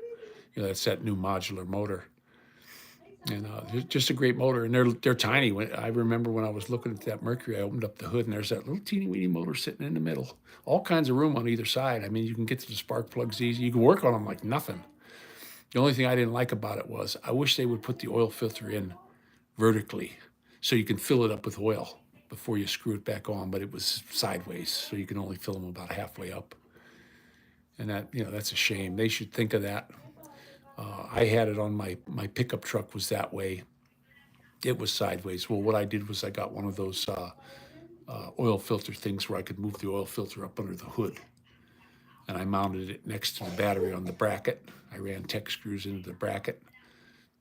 You know, that's that new modular motor. And just a great motor, and they're tiny. I remember when I was looking at that Mercury, I opened up the hood, and there's that little teeny weeny motor sitting in the middle. All kinds of room on either side. I mean, you can get to the spark plugs easy. You can work on them like nothing. The only thing I didn't like about it was I wish they would put the oil filter in vertically so you can fill it up with oil before you screw it back on, but it was sideways, so you can only fill them about halfway up. And that, you know, that's a shame. They should think of that. I had it on my pickup truck was that way. It was sideways. Well, what I did was I got one of those oil filter things where I could move the oil filter up under the hood, and I mounted it next to the battery on the bracket. I ran tech screws into the bracket,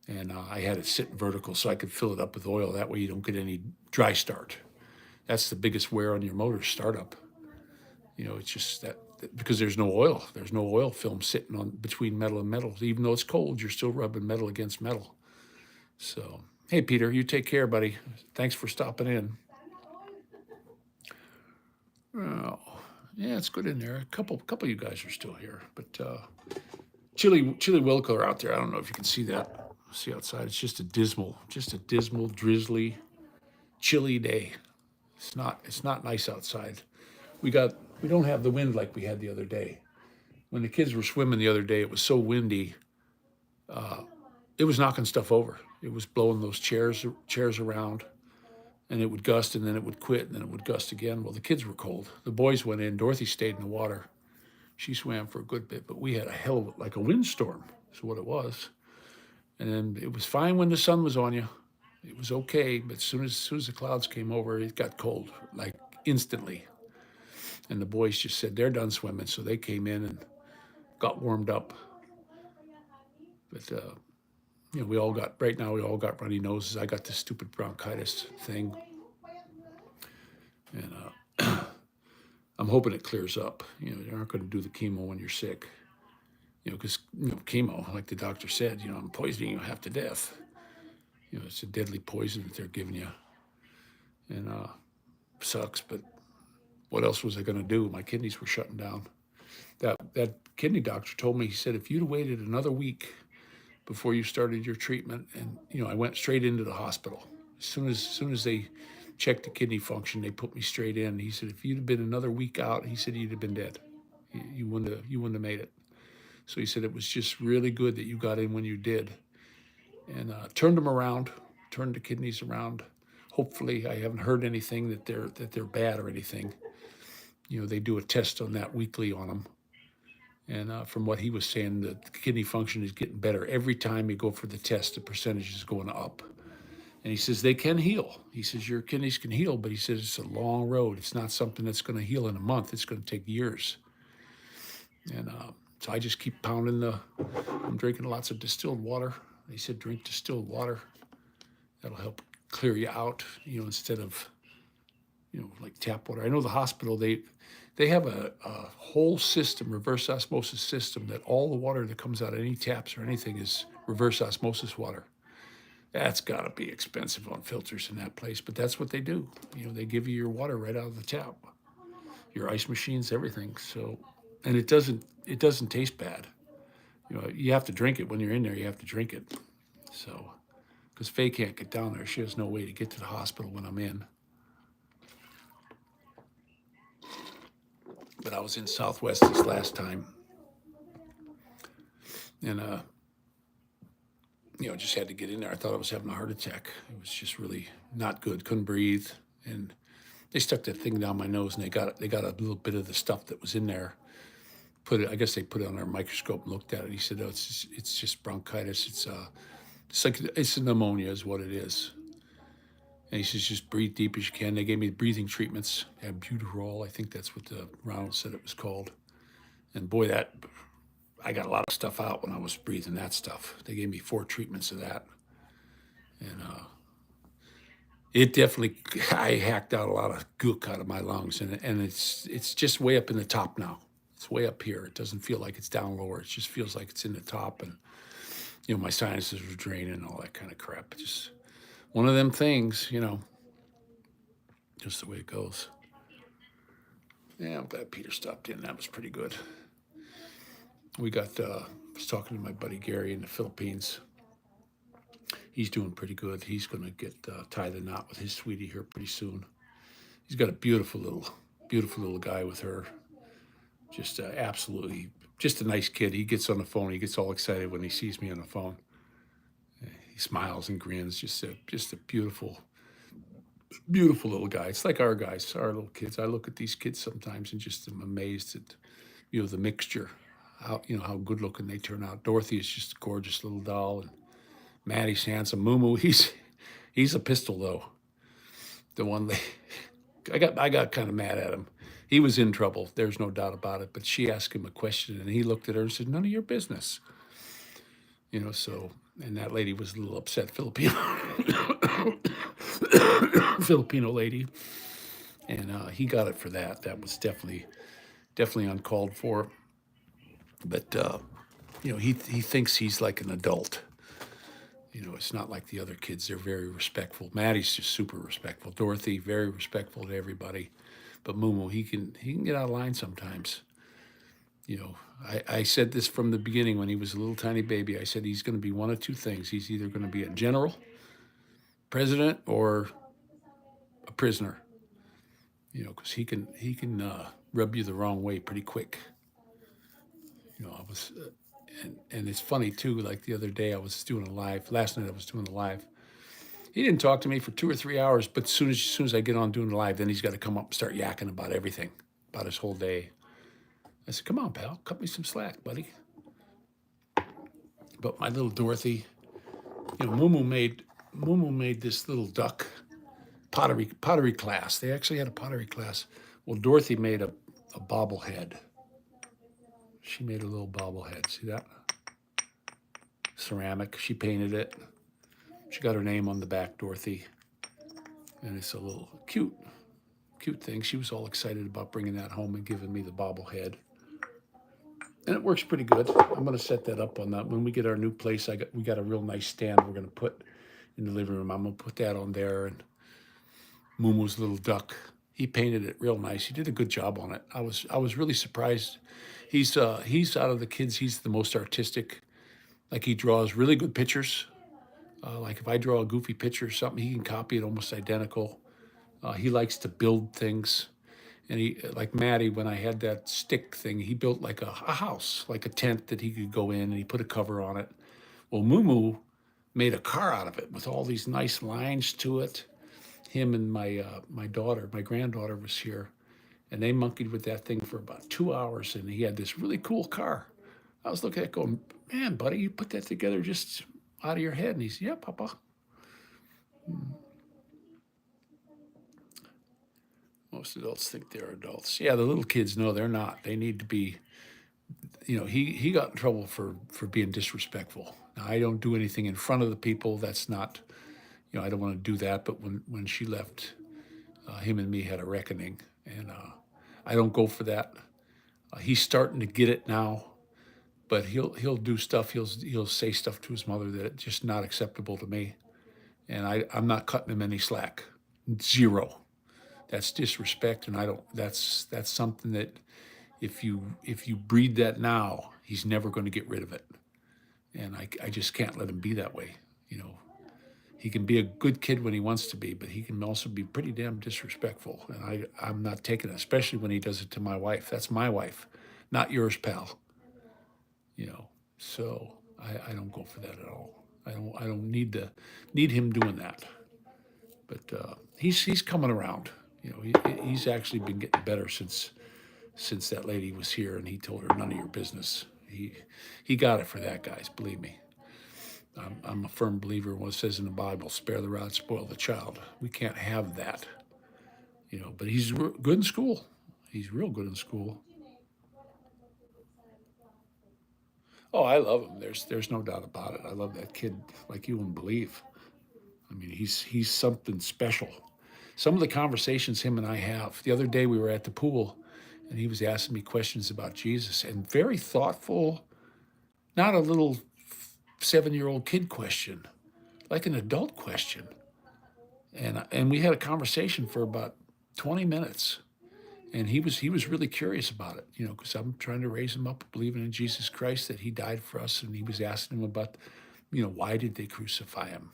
and I had it sit vertical so I could fill it up with oil. That way you don't get any dry start. That's the biggest wear on your motor startup. It's just that because there's no oil. There's no oil film sitting on between metal and metal. Even though it's cold, you're still rubbing metal against metal. So, hey, Peter, you take care, buddy. Thanks for stopping in. Oh, yeah, it's good in there. A couple of you guys are still here, but Chili Wilco out there. I don't know if you can see that. See outside. It's just a dismal, drizzly, chilly day. It's not nice outside. We don't have the wind like we had the other day. When the kids were swimming the other day, it was so windy. It was knocking stuff over. It was blowing those chairs around, and it would gust, and then it would quit, and then it would gust again. Well, the kids were cold. The boys went in. Dorothy stayed in the water. She swam for a good bit, but we had a hell of like a windstorm. Is what it was. And then it was fine when the sun was on you. It was okay, but as soon as the clouds came over, it got cold, like instantly. And the boys just said they're done swimming, so they came in and got warmed up. But we all got runny noses. I got this stupid bronchitis thing, and I'm hoping it clears up. They aren't going to do the chemo when you're sick. Because chemo, like the doctor said, I'm poisoning you half to death. It's a deadly poison that they're giving you, and sucks. But what else was I going to do? My kidneys were shutting down. That kidney doctor told me, he said, if you'd waited another week before you started your treatment, and I went straight into the hospital. As soon as they checked the kidney function, they put me straight in. He said, if you'd have been another week out, he said, you'd have been dead. You wouldn't have made it. So he said it was just really good that you got in when you did, and turned them around, turned the kidneys around. Hopefully, I haven't heard anything that they're bad or anything. They do a test on that weekly on them, and from what he was saying, the kidney function is getting better every time you go for the test. The percentage is going up, and he says they can heal. He says your kidneys can heal, but he says it's a long road. It's not something that's going to heal in a month. It's going to take years, and so I just keep pounding I'm drinking lots of distilled water. They said drink distilled water. That'll help clear you out, instead of, like tap water. I know the hospital, they have a whole system, reverse osmosis system, that all the water that comes out of any taps or anything is reverse osmosis water. That's got to be expensive on filters in that place, but that's what they do. They give you your water right out of the tap, your ice machines, everything. So, and it doesn't taste bad. You have to drink it when you're in there. You have to drink it. So, because Faye can't get down there, she has no way to get to the hospital when I'm in. But I was in Southwest this last time, and just had to get in there. I thought I was having a heart attack. It was just really not good. Couldn't breathe, and they stuck that thing down my nose, and they got a little bit of the stuff that was in there. I guess they put it on our microscope and looked at it. He said, "Oh, it's just bronchitis. It's a pneumonia, is what it is." And he says, "Just breathe deep as you can." They gave me breathing treatments, albuterol. I think that's what the Ronald said it was called. And boy, I got a lot of stuff out when I was breathing that stuff. They gave me 4 treatments of that, and it definitely, I hacked out a lot of gook out of my lungs, and it's just way up in the top now. It's way up here. It doesn't feel like it's down lower. It just feels like it's in the top, and my sinuses were draining and all that kind of crap. Just one of them things, just the way it goes. Yeah, I'm glad Peter stopped in. That was pretty good. We got, I was talking to my buddy Gary in the Philippines. He's doing pretty good. He's going to get tie the knot with his sweetie here pretty soon. He's got a beautiful little guy with her. Just absolutely, just a nice kid. He gets on the phone. He gets all excited when he sees me on the phone. He smiles and grins. Just a beautiful little guy. It's like our guys, our little kids. I look at these kids sometimes and just am amazed at, the mixture, how good looking they turn out. Dorothy is just a gorgeous little doll, and Maddie's handsome. Moo, he's a pistol though. The one they, I got kind of mad at him. He was in trouble. There's no doubt about it. But she asked him a question, and he looked at her and said, "None of your business." So, and that lady was a little upset, Filipino, Filipino lady, and he got it for that. That was definitely uncalled for. But he thinks he's like an adult. It's not like the other kids. They're very respectful. Maddie's just super respectful. Dorothy, very respectful to everybody. But Mumu, he can get out of line sometimes. I said this from the beginning when he was a little tiny baby. I said he's going to be one of two things. He's either going to be a general, president, or a prisoner. Because he can rub you the wrong way pretty quick. I was, and it's funny too. Like the other day, I was doing a live. Last night I was doing a live. He didn't talk to me for 2 or 3 hours, but as soon as I get on doing the live, then he's got to come up and start yakking about everything, about his whole day. I said, "Come on, pal, cut me some slack, buddy." But my little Dorothy, Mumu made this little duck pottery class. They actually had a pottery class. Well, Dorothy made a bobblehead. She made a little bobblehead. See that? Ceramic. She painted it. She got her name on the back, Dorothy. And it's a little cute thing. She was all excited about bringing that home and giving me the bobblehead. And it works pretty good. I'm going to set that up on that. When we get our new place, we got a real nice stand we're going to put in the living room. I'm going to put that on there. And Mumu's little duck, he painted it real nice. He did a good job on it. I was really surprised. He's out of the kids, he's the most artistic. Like he draws really good pictures. Like if I draw a goofy picture or something, he can copy it almost identical. He likes to build things. And he, like Maddie, when I had that stick thing, he built like a house, like a tent that he could go in, and he put a cover on it. Well, Mumu made a car out of it with all these nice lines to it. Him and my granddaughter was here, and they monkeyed with that thing for about 2 hours, and he had this really cool car. I was looking at it going, "Man, buddy, you put that together just out of your head." And he said, "Yeah, Papa." Most adults think they're adults. Yeah, the little kids, no, they're not. They need to be, he got in trouble for being disrespectful. Now, I don't do anything in front of the people. That's not, I don't want to do that. But when she left, him and me had a reckoning. And I don't go for that. He's starting to get it now. But he'll do stuff. He'll say stuff to his mother that just not acceptable to me. And I'm not cutting him any slack. Zero. That's disrespect, and I don't. That's something that if you breed that now, he's never going to get rid of it. And I just can't let him be that way. He can be a good kid when he wants to be, but he can also be pretty damn disrespectful. And I'm not taking it, especially when he does it to my wife. That's my wife, not yours, pal. So I don't go for that at all. I don't need him doing that. But he's coming around. He's actually been getting better since that lady was here, and he told her none of your business. He got it for that, guys. Believe me. I'm a firm believer in what it says in the Bible: "Spare the rod, spoil the child." We can't have that. But he's good in school. He's real good in school. Oh, I love him. There's no doubt about it. I love that kid like you wouldn't believe. I mean, he's something special. Some of the conversations him and I have. The other day we were at the pool, and he was asking me questions about Jesus, and very thoughtful, not a little 7-year-old kid question, like an adult question. And we had a conversation for about 20 minutes, and he was really curious about it, because I'm trying to raise him up believing in Jesus Christ, that he died for us, and he was asking him about, why did they crucify him?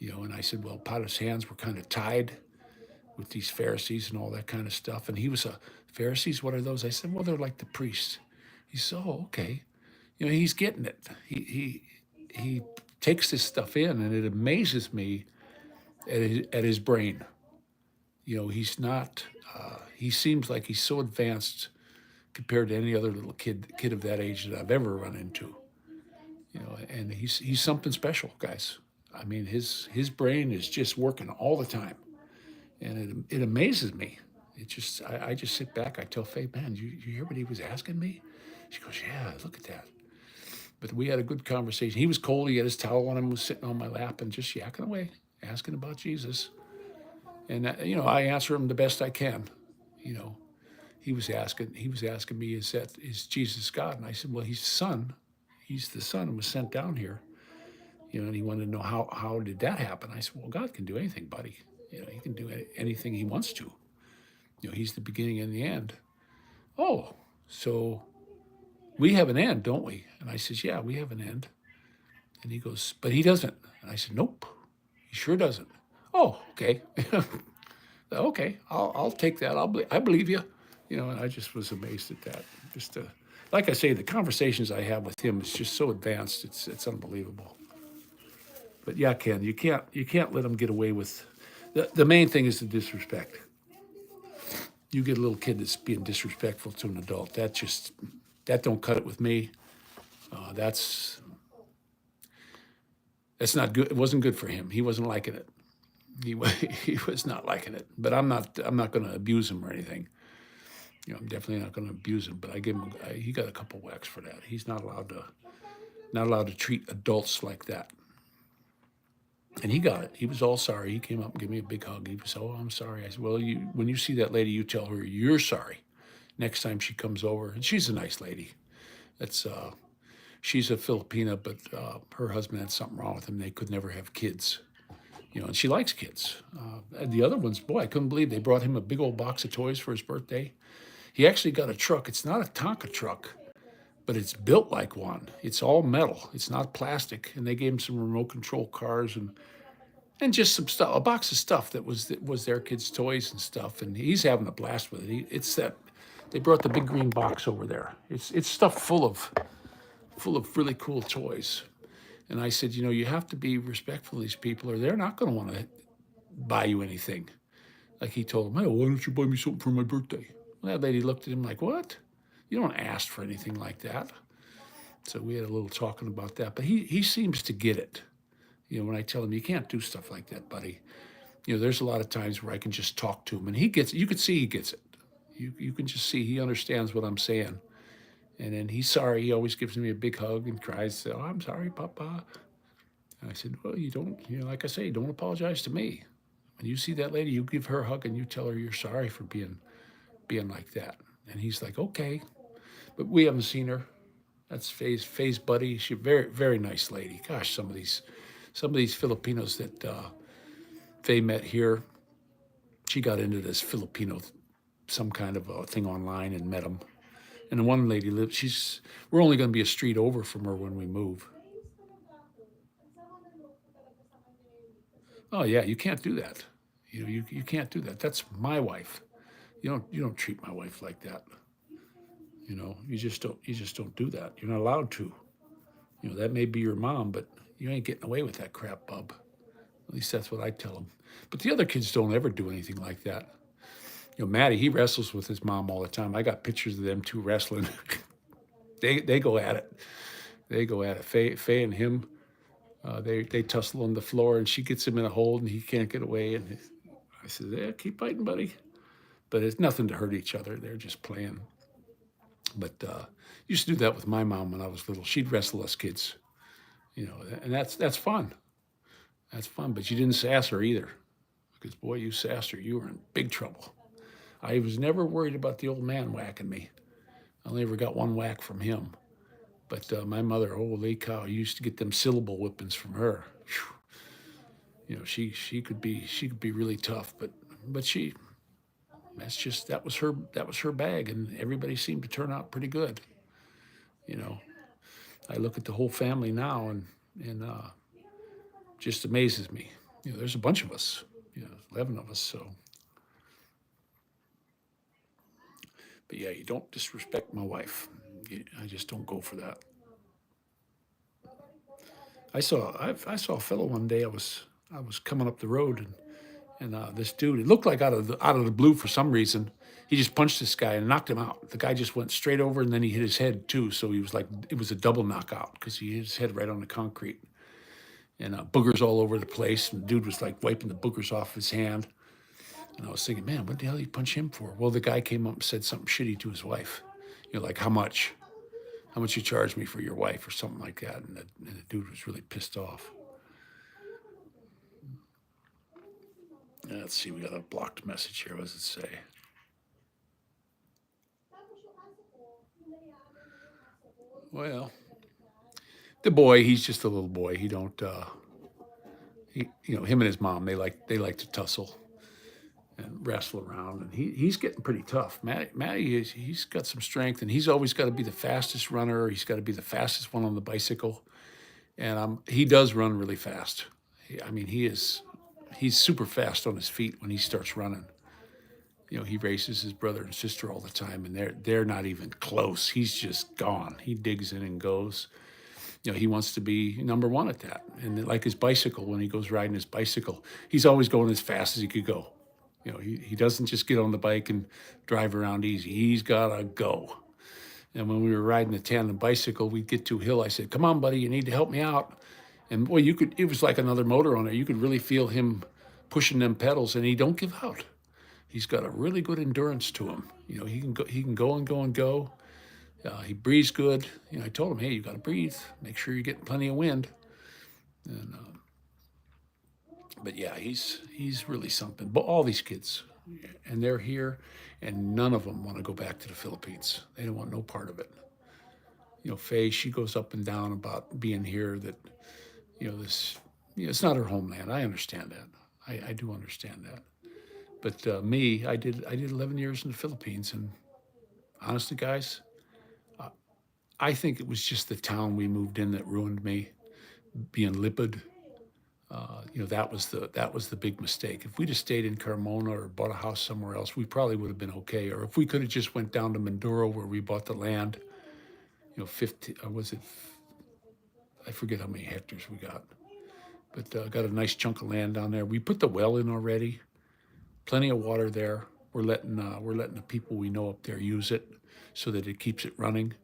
And I said, well, Pilate's hands were kind of tied with these Pharisees and all that kind of stuff. And he was Pharisees, what are those? I said, well, they're like the priests. He said, oh, okay. He's getting it. He takes this stuff in, and it amazes me at his brain. He's not, he seems like he's so advanced compared to any other little kid of that age that I've ever run into. You know, and he's something special, guys. I mean, his brain is just working all the time, and it amazes me. It just I just sit back. I tell Faye, man, you hear what he was asking me? She goes, yeah, look at that. But we had a good conversation. He was cold. He had his towel on him, was sitting on my lap and just yakking away, asking about Jesus. And you know, I answer him the best I can. You know, he was asking me, is Jesus God? And I said, well, he's the Son. He's the Son and was sent down here. You know, and he wanted to know how did that happen? I said, well, God can do anything, buddy. You know, he can do anything he wants to. You know, he's the beginning and the end. Oh, so we have an end, don't we? And I says, yeah, we have an end. And he goes, but he doesn't. And I said, nope, he sure doesn't. Oh, okay. Okay, I'll take that. I believe you. You know, and I just was amazed at that. Just like I say, the conversations I have with him is just so advanced. It's unbelievable. But yeah, Ken, you can't let him get away with. The main thing is the disrespect. You get a little kid that's being disrespectful to an adult. That don't cut it with me. That's not good. It wasn't good for him. He wasn't liking it. He was not liking it. But I'm not going to abuse him or anything. You know, I'm definitely not going to abuse him. But I gave him. He got a couple whacks for that. He's not allowed to treat adults like that. And he got it. He was all sorry. He came up and gave me a big hug. He was, oh, I'm sorry. I said, well, when you see that lady, you tell her you're sorry next time she comes over. And she's a nice lady. She's a Filipina, but her husband had something wrong with him. They could never have kids. You know, and she likes kids. And the other ones, boy, I couldn't believe they brought him a big old box of toys for his birthday. He actually got a truck. It's not a Tonka truck, but it's built like one. It's all metal. It's not plastic. And they gave him some remote control cars and just some stuff, a box of stuff that was their kids' toys and stuff. And he's having a blast with it. It's that they brought the big green box over there. It's stuff full of really cool toys. And I said, you know, you have to be respectful of these people, or they're not going to want to buy you anything. Like he told him, hey, why don't you buy me something for my birthday? Well, that lady looked at him like, what? You don't ask for anything like that. So we had a little talking about that. But he seems to get it. You know, when I tell him, you can't do stuff like that, buddy. You know, there's a lot of times where I can just talk to him, and he gets it. You can see he gets it. You can just see he understands what I'm saying. And then he's sorry. He always gives me a big hug and cries, oh, I'm sorry, Papa. And I said, well, like I say, don't apologize to me. When you see that lady, you give her a hug and you tell her you're sorry for being like that. And he's like, okay. But we haven't seen her. That's Faye's buddy. She's a very, very nice lady. Gosh, some of these Filipinos that Faye met here, she got into this Filipino, some kind of a thing online and met them. And the one lady we're only going to be a street over from her when we move. Oh yeah, you can't do that. You know, you can't do that. That's my wife. You don't treat my wife like that. You know, you just don't do that. You're not allowed to. You know, that may be your mom, but you ain't getting away with that crap, bub. At least that's what I tell them. But the other kids don't ever do anything like that. You know, Maddie, he wrestles with his mom all the time. I got pictures of them two wrestling. they go at it. They go at it. Faye and him, they tussle on the floor, and she gets him in a hold, and he can't get away. And I said, yeah, keep fighting, buddy. But it's nothing to hurt each other. They're just playing. But used to do that with my mom when I was little. She'd wrestle us kids, you know, and that's fun. That's fun. But you didn't sass her either, because boy, you sassed her, you were in big trouble. I was never worried about the old man whacking me. I only ever got one whack from him. But my mother, holy cow, used to get them syllable whippings from her. Whew. You know, she could be really tough, but that was her bag, and everybody seemed to turn out pretty good. You know, I look at the whole family now, and just amazes me. You know, there's a bunch of us. You know, 11 of us. So. But yeah, you don't disrespect my wife. I just don't go for that. I saw a fellow one day. I was coming up the road, And this dude, it looked like out of the blue for some reason, he just punched this guy and knocked him out. The guy just went straight over, and then he hit his head too. So he was like, it was a double knockout because he hit his head right on the concrete, and boogers all over the place. And the dude was like wiping the boogers off his hand. And I was thinking, man, what the hell did you punch him for? Well, the guy came up and said something shitty to his wife. You know, like, how much? How much you charge me for your wife or something like that? And the dude was really pissed off. Let's see, we got a blocked message here. What does it say? Well, the boy, he's just a little boy. He don't, you know, him and his mom, they like to tussle and wrestle around, and he's getting pretty tough. Matty he's got some strength, and he's always got to be the fastest runner. He's got to be the fastest one on the bicycle, and he does run really fast. I mean, he's super fast on his feet when he starts running. You know, he races his brother and sister all the time, and they're not even close. He's just gone. He digs in and goes. You know, he wants to be number one at that. And like his bicycle, when he goes riding his bicycle, he's always going as fast as he could go. You know, he doesn't just get on the bike and drive around easy. He's got to go. And when we were riding the tandem bicycle, we'd get to a hill. I said, come on, buddy, you need to help me out. And boy, it was like another motor on there. You could really feel him pushing them pedals, and he don't give out. He's got a really good endurance to him. You know, he can go and go and go. He breathes good. You know, I told him, hey, you got to breathe. Make sure you're getting plenty of wind. And but yeah, he's really something. But all these kids, and they're here, and none of them want to go back to the Philippines. They don't want no part of it. You know, Faye, she goes up and down about being here. That, you know, this, you know, it's not her homeland. I understand that. I do understand that. But me, I did 11 years in the Philippines, and honestly, guys, I think it was just the town we moved in that ruined me. Being Lipid, you know, that was the big mistake. If we'd have stayed in Carmona or bought a house somewhere else, we probably would have been okay. Or if we could have just went down to Mindoro where we bought the land, you know, 50, or was it? I forget how many hectares we got, but got a nice chunk of land down there. We put the well in already. Plenty of water there. We're letting the people we know up there use it so that it keeps it running.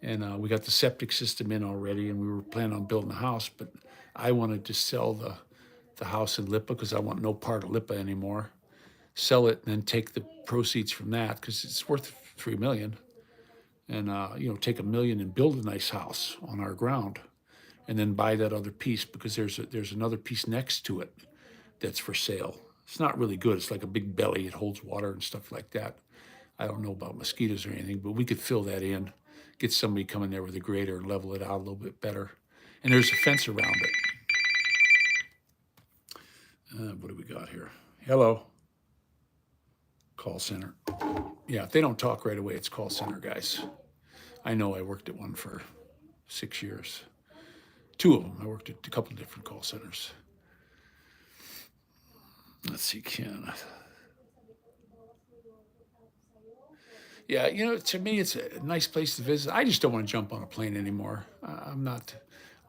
And we got the septic system in already, and we were planning on building a house, but I wanted to sell the house in Lipa because I want no part of Lipa anymore. Sell it and then take the proceeds from that because it's worth $3 million, and you know, take $1 million and build a nice house on our ground, and then buy that other piece because there's another piece next to it that's for sale. It's not really good. It's like a big belly. It holds water and stuff like that. I don't know about mosquitoes or anything, but we could fill that in, get somebody come in there with a grader and level it out a little bit better. And there's a fence around it. What do we got here? Hello. Call center. Yeah, if they don't talk right away, it's call center, guys. I know I worked at one for 6 years. 2 of them. I worked at a couple of different call centers. Let's see, Ken. Yeah, you know, to me, it's a nice place to visit. I just don't want to jump on a plane anymore. I'm not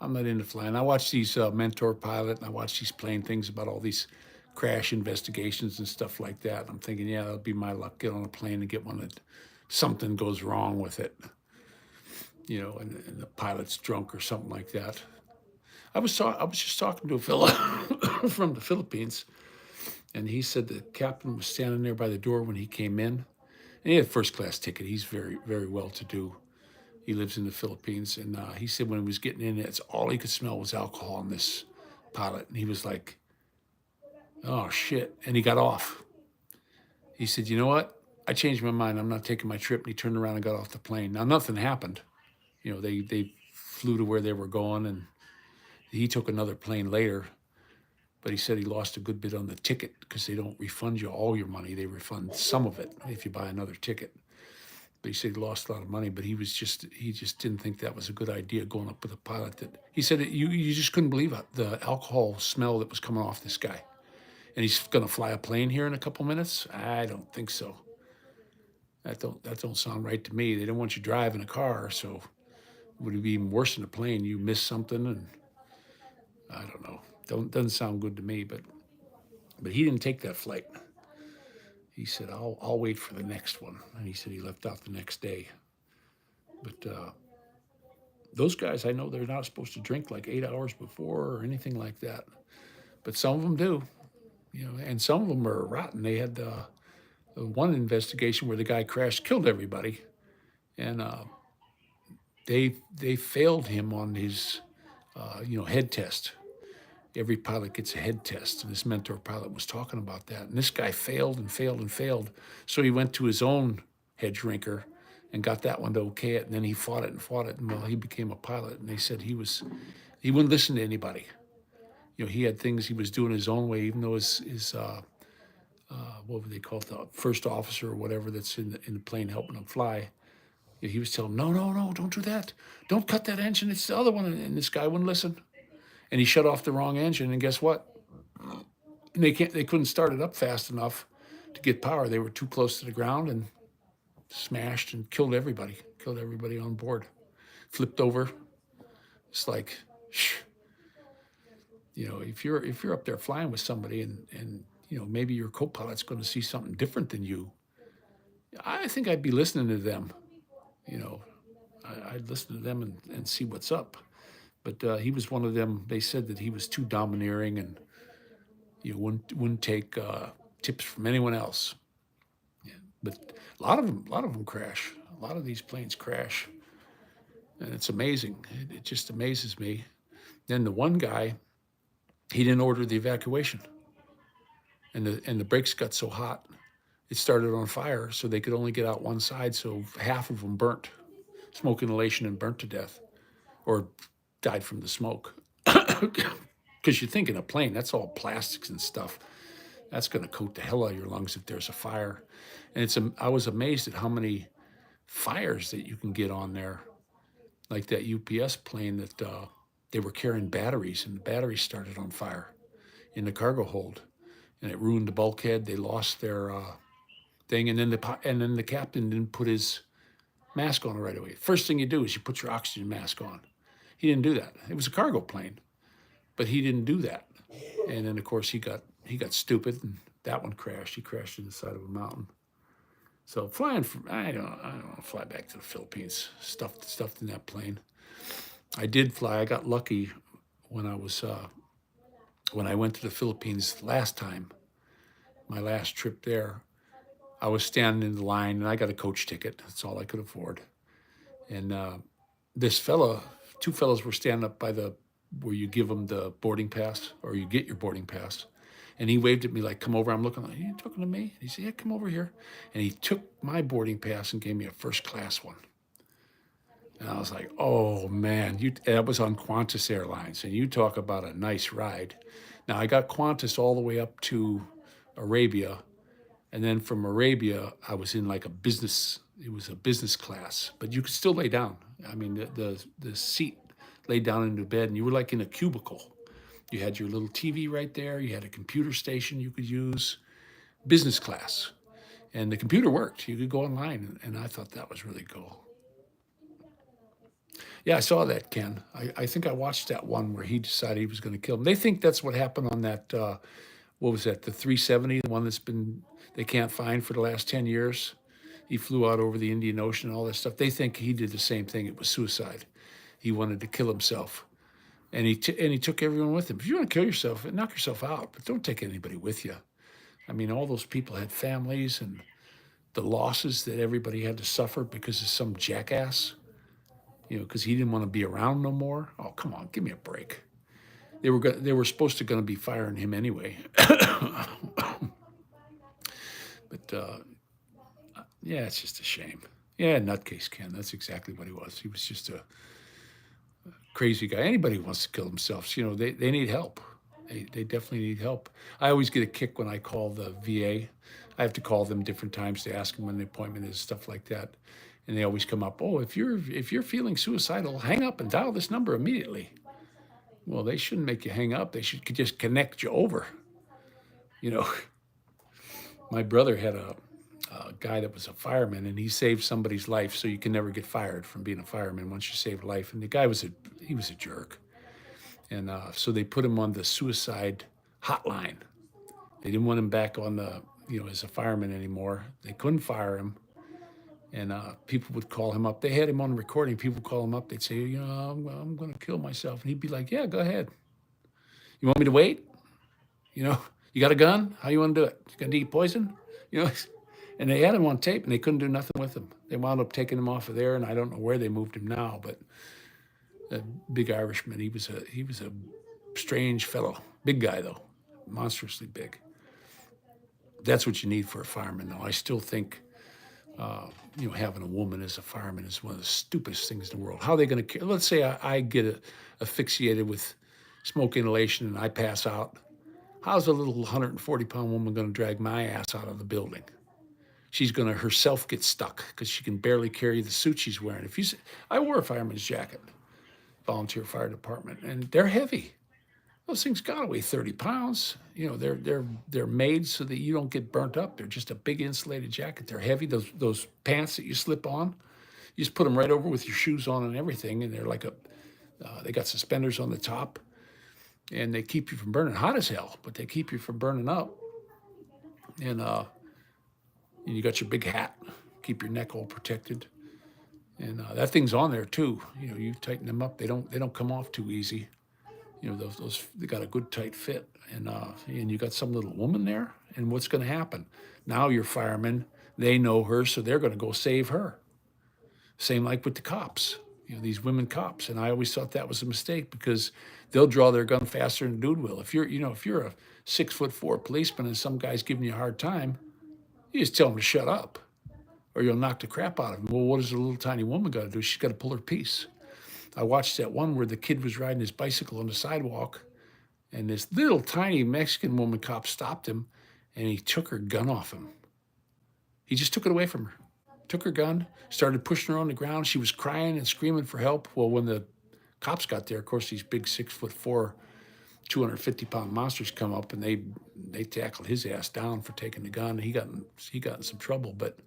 into flying. I watch these Mentor Pilot, and I watch these plane things about all these crash investigations and stuff like that. I'm thinking, yeah, that'll be my luck. Get on a plane and get one that something goes wrong with it, you know, and the pilot's drunk or something like that. I was just talking to a fellow from the Philippines, and he said the captain was standing there by the door when he came in. And he had a first-class ticket. He's very, very well-to-do. He lives in the Philippines. And he said when he was getting in, it's all he could smell was alcohol in this pilot. And he was like, oh, shit. And he got off. He said, you know what? I changed my mind. I'm not taking my trip. And he turned around and got off the plane. Now, nothing happened. You know, they flew to where they were going, and he took another plane later. But he said he lost a good bit on the ticket because they don't refund you all your money. They refund some of it if you buy another ticket. But he said he lost a lot of money, but he just didn't think that was a good idea going up with a pilot. That he said that you just couldn't believe it, the alcohol smell that was coming off this guy. And he's going to fly a plane here in a couple minutes? I don't think so. That don't sound right to me. They don't want you driving a car, so would it be even worse than a plane? You miss something, and I don't know. Doesn't sound good to me, but But he didn't take that flight. He said, I'll wait for the next one. And he said he left out the next day. But those guys, I know they're not supposed to drink like 8 hours before or anything like that. But some of them do, and some of them are rotten. They had one investigation where the guy crashed, killed everybody, and they failed him on his head test. Every pilot gets a head test, and this mentor pilot was talking about that. And this guy failed and failed and failed, so he went to his own head drinker and got that one to okay it. And then he fought it, and well, he became a pilot. And they said he wouldn't listen to anybody. He had things he was doing his own way, even though his what would they call it, the first officer or whatever that's in the plane helping him fly. He was telling him, no, don't do that. Don't cut that engine. It's the other one. And this guy wouldn't listen. And he shut off the wrong engine. And guess what? They couldn't start it up fast enough to get power. They were too close to the ground and smashed and killed everybody. Killed everybody on board. Flipped over. It's like, if you're up there flying with somebody and maybe your co-pilot's going to see something different than you, I think I'd be listening to them. I'd listen to them and see what's up. But he was one of them. They said that he was too domineering and wouldn't take tips from anyone else. Yeah. But a lot of them crash. A lot of these planes crash, and it's amazing. It just amazes me. Then the one guy, he didn't order the evacuation, and the brakes got so hot, it started on fire. So they could only get out one side. So half of them burnt, smoke inhalation, and burnt to death, or died from the smoke. Because you think in a plane, that's all plastics and stuff. That's going to coat the hell out of your lungs if there's a fire. And I was amazed at how many fires that you can get on there. Like that UPS plane that they were carrying batteries, and the batteries started on fire in the cargo hold, and it ruined the bulkhead. They lost their thing, and then the captain didn't put his mask on right away. First thing you do is you put your oxygen mask on. He didn't do that. It was a cargo plane, but he didn't do that. And then of course he got stupid, and that one crashed. He crashed in the side of a mountain. So flying I don't want to fly back to the Philippines. Stuffed in that plane. I did fly. I got lucky when I went to the Philippines last time. My last trip there, I was standing in the line, and I got a coach ticket. That's all I could afford. And two fellows were standing up by where you give them the boarding pass, or you get your boarding pass. And he waved at me like, come over. I'm looking like, are you talking to me? And he said, yeah, come over here. And he took my boarding pass and gave me a first class one. And I was like, oh man, that was on Qantas Airlines. And you talk about a nice ride. Now I got Qantas all the way up to Arabia. And then from Arabia, I was in like it was a business class, but you could still lay down. I mean, the seat laid down into bed, and you were like in a cubicle. You had your little TV right there. You had a computer station you could use, business class. And the computer worked. You could go online, and I thought that was really cool. Yeah, I saw that, Ken. I think I watched that one where he decided he was going to kill him. They think that's what happened on that, what was that, the 370, the one they can't find for the last 10 years. He flew out over the Indian Ocean and all that stuff. They think he did the same thing. It was suicide. He wanted to kill himself. And he took everyone with him. If you want to kill yourself, knock yourself out, but don't take anybody with you. I mean, all those people had families, and the losses that everybody had to suffer because of some jackass, because he didn't want to be around no more. Oh, come on, give me a break. They were supposed to going to be firing him anyway. But yeah, it's just a shame. Yeah, nutcase Ken. That's exactly what he was. He was just a crazy guy. Anybody who wants to kill themselves, they need help. They definitely need help. I always get a kick when I call the VA. I have to call them different times to ask them when the appointment is, stuff like that. And they always come up, oh, if you're feeling suicidal, hang up and dial this number immediately. Well, they shouldn't make you hang up. They should just connect you over. My brother had a guy that was a fireman, and he saved somebody's life, so you can never get fired from being a fireman once you save life. And the guy was a jerk. And so they put him on the suicide hotline. They didn't want him back on the, as a fireman anymore. They couldn't fire him. And people would call him up. They had him on recording. People would call him up. They'd say, I'm going to kill myself. And he'd be like, yeah, go ahead. You want me to wait? You got a gun? How you want to do it? You going to eat poison? You know, and they had him on tape, and they couldn't do nothing with him. They wound up taking him off of there, and I don't know where they moved him now. But a big Irishman. He was a strange fellow. Big guy though, monstrously big. That's what you need for a fireman, though. I still think, having a woman as a fireman is one of the stupidest things in the world. How are they going to? Let's say I get asphyxiated with smoke inhalation and I pass out. How's a little 140-pound woman going to drag my ass out of the building? She's going to herself get stuck because she can barely carry the suit she's wearing. I wore a fireman's jacket, volunteer fire department, and they're heavy. Those things gotta weigh 30 pounds. They're made so that you don't get burnt up. They're just a big insulated jacket. They're heavy. Those pants that you slip on, you just put them right over with your shoes on and everything, and they're like they got suspenders on the top, and they keep you from burning. Hot as hell, but they keep you from burning up. And you got your big hat, keep your neck all protected. And that thing's on there too. You tighten them up. They don't come off too easy. Those they got a good tight fit, and you got some little woman there. And what's going to happen? Now your firemen, they know her, so they're going to go save her. Same like with the cops. These women cops, and I always thought that was a mistake because they'll draw their gun faster than a dude will. If you're a 6'4" policeman and some guy's giving you a hard time, you just tell him to shut up, or you'll knock the crap out of him. Well, what does a little tiny woman got to do? She's got to pull her piece. I watched that one where the kid was riding his bicycle on the sidewalk, and this little tiny Mexican woman cop stopped him, and he took her gun off him. He just took it away from her. Took her gun, started pushing her on the ground. She was crying and screaming for help. Well, when the cops got there, of course, these big 6'4", 250-pound monsters come up, and they tackled his ass down for taking the gun. He got in some trouble, but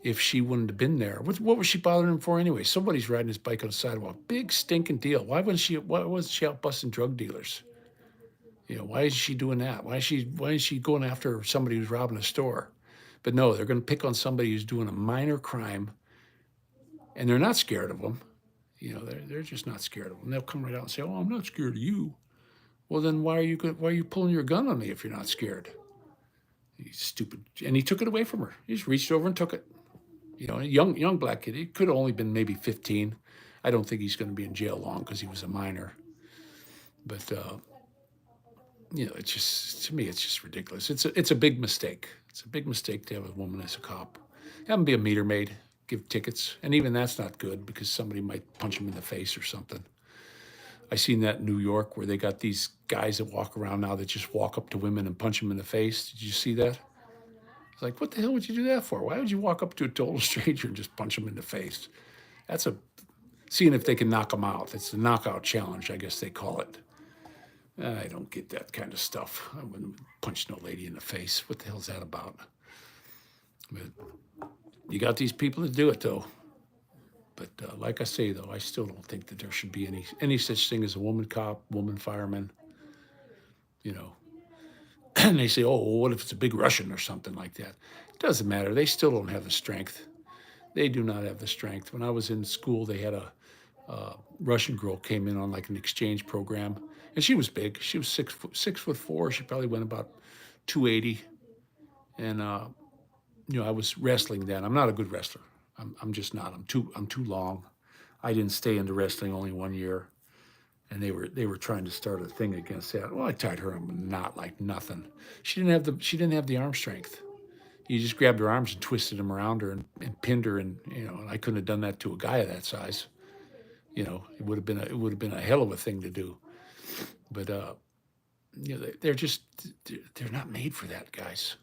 if she wouldn't have been there, what was she bothering him for anyway? Somebody's riding his bike on the sidewalk. Big stinking deal. Why wasn't she out busting drug dealers? Why is she doing that? Why is she going after somebody who's robbing a store? But no, they're going to pick on somebody who's doing a minor crime, and they're not scared of them. They're just not scared of them. They'll come right out and say, "Oh, I'm not scared of you." Well, then why are you pulling your gun on me if you're not scared? He's stupid. And he took it away from her. He just reached over and took it. A young black kid. He could have only been maybe 15. I don't think he's going to be in jail long because he was a minor. But it's just, to me, it's just ridiculous. It's a big mistake. It's a big mistake to have a woman as a cop. Have them be a meter maid, give tickets, and even that's not good because somebody might punch him in the face or something. I seen that in New York where they got these guys that walk around now that just walk up to women and punch them in the face. Did you see that? It's like, what the hell would you do that for? Why would you walk up to a total stranger and just punch them in the face? That's seeing if they can knock them out. It's the knockout challenge, I guess they call it. I don't get that kind of stuff. I wouldn't punch no lady in the face. What the hell's that about? But you got these people that do it, though. But like I say, though, I still don't think that there should be any such thing as a woman cop, woman fireman. And they say, oh, well, what if it's a big Russian or something like that? It doesn't matter. They still don't have the strength. They do not have the strength. When I was in school, they had a Russian girl came in on like an exchange program, and she was big. She was 6'4". She probably went about 280. And I was wrestling then. I'm not a good wrestler. I'm just not. I'm too long. I didn't stay into wrestling only 1 year, and they were trying to start a thing against that. Well, I tied her in a knot like nothing. She didn't have the arm strength. You just grabbed her arms and twisted them around her and pinned her, and and I couldn't have done that to a guy of that size. It would have been a hell of a thing to do. But they're not made for that, guys.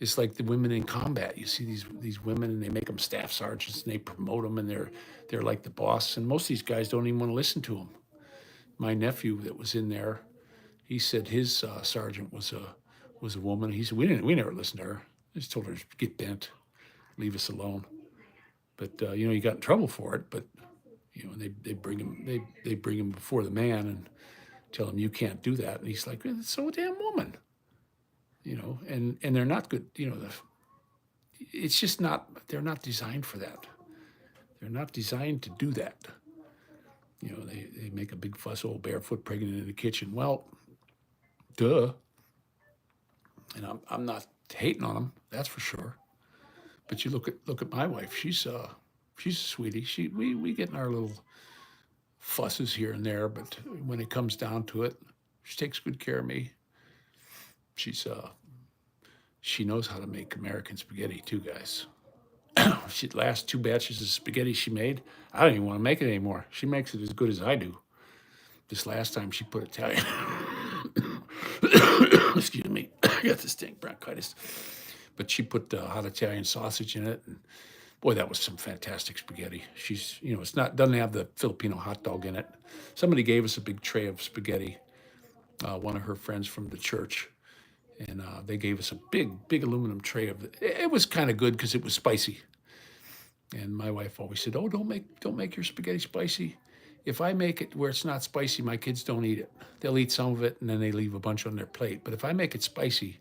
It's like the women in combat. You see these women, and they make them staff sergeants, and they promote them, and they're like the boss. And most of these guys don't even want to listen to them. My nephew that was in there, he said his sergeant was a woman. He said we never listened to her. I just told her to get bent, leave us alone. But you got in trouble for it. But they bring him before the man and tell him you can't do that. And he's like, it's so damn woman. you know, and they're not good, you know, it's just not, they're not designed for that. They're not designed to do that. You know, they make a big fuss, oh, barefoot pregnant in the kitchen. Well, duh. And I'm not hating on them, that's for sure. But you look at my wife. She's a sweetie. We get in our little fusses here and there, but when it comes down to it, she takes good care of me. She's she knows how to make American spaghetti too, guys. She last 2 batches of spaghetti she made, I don't even want to make it anymore. She makes it as good as I do. This last time she put Italian. Excuse me, I got this dang bronchitis. But she put hot Italian sausage in it, and boy, that was some fantastic spaghetti. She's, you know, it's not, doesn't have the Filipino hot dog in it. Somebody gave us a big tray of spaghetti. One of her friends from the church, and they gave us a big aluminum tray of it. It was kind of good because it was spicy. And my wife always said, "Oh, don't make your spaghetti spicy. If I make it where it's not spicy, my kids don't eat it. They'll eat some of it and then they leave a bunch on their plate. But if I make it spicy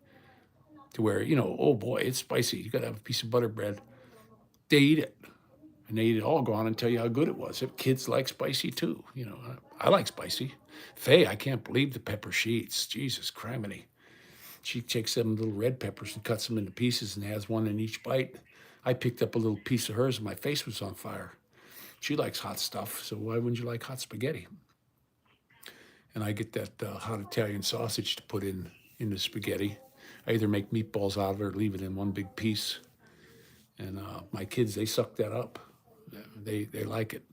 to where, you know, oh boy, it's spicy. You got to have a piece of butter bread." They eat it, and they eat it all gone and tell you how good it was. Kids like spicy too. You know, I like spicy. Faye, I can't believe the pepper she eats. Jesus criminy. She takes them little red peppers and cuts them into pieces and has one in each bite. I picked up a little piece of hers and my face was on fire. She likes hot stuff, so why wouldn't you like hot spaghetti? And I get that hot Italian sausage to put in the spaghetti. I either make meatballs out of it or leave it in one big piece. And my kids, they suck that up. They like it.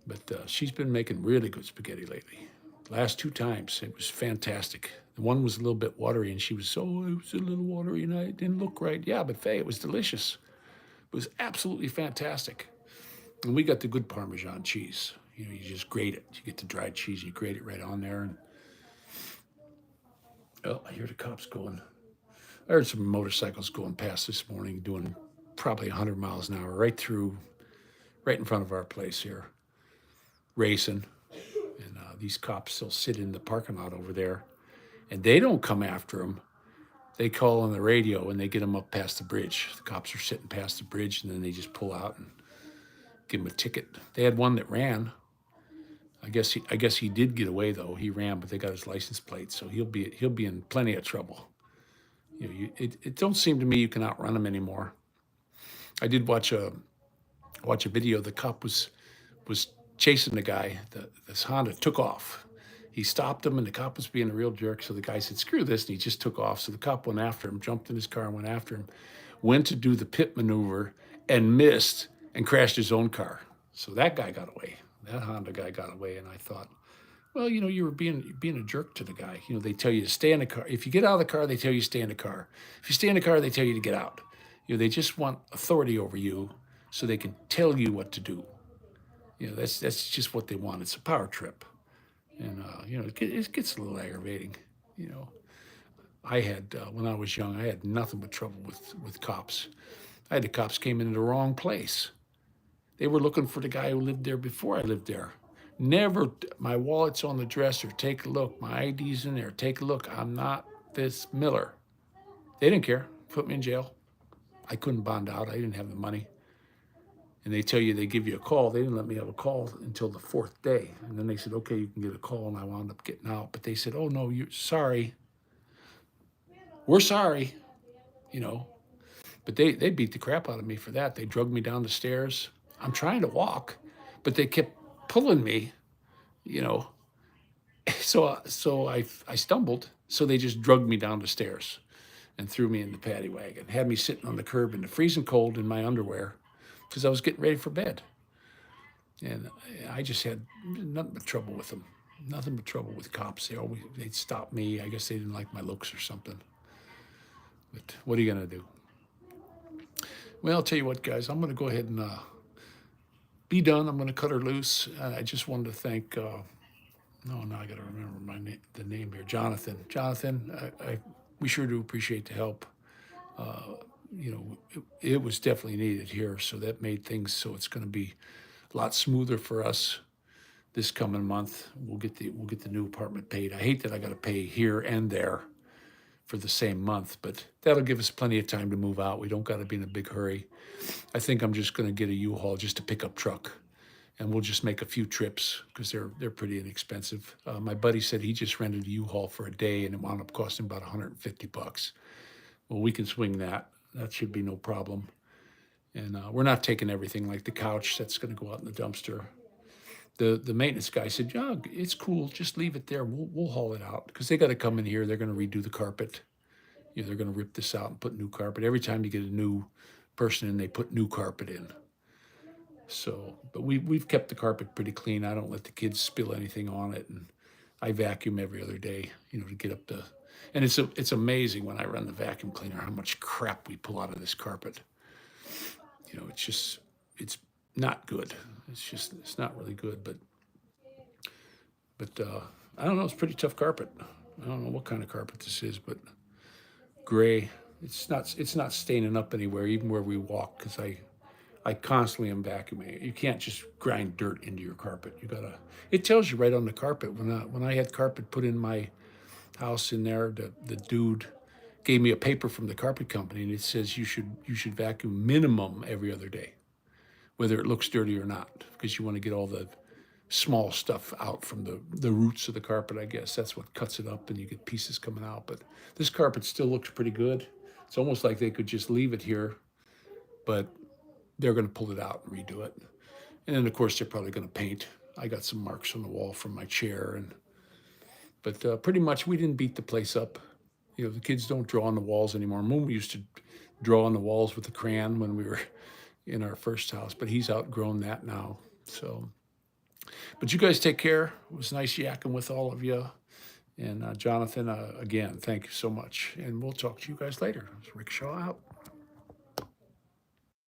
But she's been making really good spaghetti lately. Last 2 times, it was fantastic. The one was a little bit watery, and she was, oh, it was a little watery, and it didn't look right. Yeah, but Faye, it was delicious. It was absolutely fantastic. And we got the good Parmesan cheese. You know, you just grate it. You get the dried cheese, you grate it right on there. And oh, I hear the cops going. I heard some motorcycles going past this morning doing probably 100 miles an hour right in front of our place here, racing. And these cops still sit in the parking lot over there, and they don't come after them. They call on the radio and they get them up past the bridge. The cops are sitting past the bridge, and then they just pull out and give them a ticket. They had one that ran. I guess he did get away though. He ran, but they got his license plate, so he'll be in plenty of trouble. You know, it don't seem to me you can outrun him anymore. I did watch a video. The cop was chasing the guy. This Honda took off. He stopped him, and the cop was being a real jerk. So the guy said, "Screw this," and he just took off. So the cop went after him, jumped in his car and went after him, went to do the pit maneuver and missed and crashed his own car. So that guy got away. That Honda guy got away, and I thought, well, you know, you were being a jerk to the guy. You know, they tell you to stay in the car. If you get out of the car, they tell you to stay in the car. If you stay in the car, they tell you to get out. You know, they just want authority over you so they can tell you what to do. You know, that's just what they want. It's a power trip. And, you know, it gets a little aggravating. You know, I had, when I was young, I had nothing but trouble with cops. I had the cops came into the wrong place. They were looking for the guy who lived there before I lived there. Never, my wallet's on the dresser, take a look. My ID's in there, take a look. I'm not this Miller. They didn't care, put me in jail. I couldn't bond out, I didn't have the money. And they tell you, they give you a call. They didn't let me have a call until the 4th day. And then they said, okay, you can get a call, and I wound up getting out. But they said, oh no, you're sorry. We're sorry, you know. But they beat the crap out of me for that. They drugged me down the stairs. I'm trying to walk, but they kept pulling me, you know. So I stumbled. So they just drugged me down the stairs and threw me in the paddy wagon. Had me sitting on the curb in the freezing cold in my underwear because I was getting ready for bed. And I just had nothing but trouble with them. Nothing but trouble with cops. They'd stop me. I guess they didn't like my looks or something. But what are you gonna do? Well, I'll tell you what, guys. I'm gonna go ahead and be done. I'm going to cut her loose. I just wanted to thank, now I got to remember the name here, Jonathan. Jonathan, we sure do appreciate the help. You know, it was definitely needed here, so that made things so it's going to be a lot smoother for us this coming month. We'll get the new apartment paid. I hate that I got to pay here and there for the same month, but that'll give us plenty of time to move out. We don't got to be in a big hurry. I think I'm just going to get a U-Haul, just a pickup truck, and we'll just make a few trips because they're pretty inexpensive. My buddy said he just rented a U-Haul for a day and it wound up costing about $150. Well, we can swing that. That should be no problem. And we're not taking everything, like the couch that's going to go out in the dumpster. The maintenance guy said, "Yeah, it's cool. Just leave it there. We'll haul it out because they got to come in here. They're going to redo the carpet. You know, they're going to rip this out and put new carpet. Every time you get a new person in, they put new carpet in. So, but we've kept the carpet pretty clean. I don't let the kids spill anything on it, and I vacuum every other day. You know, to get up the. And it's amazing when I run the vacuum cleaner how much crap we pull out of this carpet. You know, it's not good. It's not really good, but I don't know. It's pretty tough carpet. I don't know what kind of carpet this is, but gray. It's not staining up anywhere, even where we walk, because I constantly am vacuuming. You can't just grind dirt into your carpet. You gotta. It tells you right on the carpet. When I had carpet put in my house in there, the dude gave me a paper from the carpet company, and it says you should vacuum minimum every other day, whether it looks dirty or not, because you want to get all the small stuff out from the roots of the carpet, I guess. That's what cuts it up and you get pieces coming out. But this carpet still looks pretty good. It's almost like they could just leave it here, but they're going to pull it out and redo it. And then, of course, they're probably going to paint. I got some marks on the wall from my chair. But pretty much we didn't beat the place up. You know, the kids don't draw on the walls anymore. Mom used to draw on the walls with a crayon when we were in our first house, but he's outgrown that now. So, but you guys take care. It was nice yakking with all of you. And Jonathan, again, thank you so much. And we'll talk to you guys later. It's Rick Shaw out.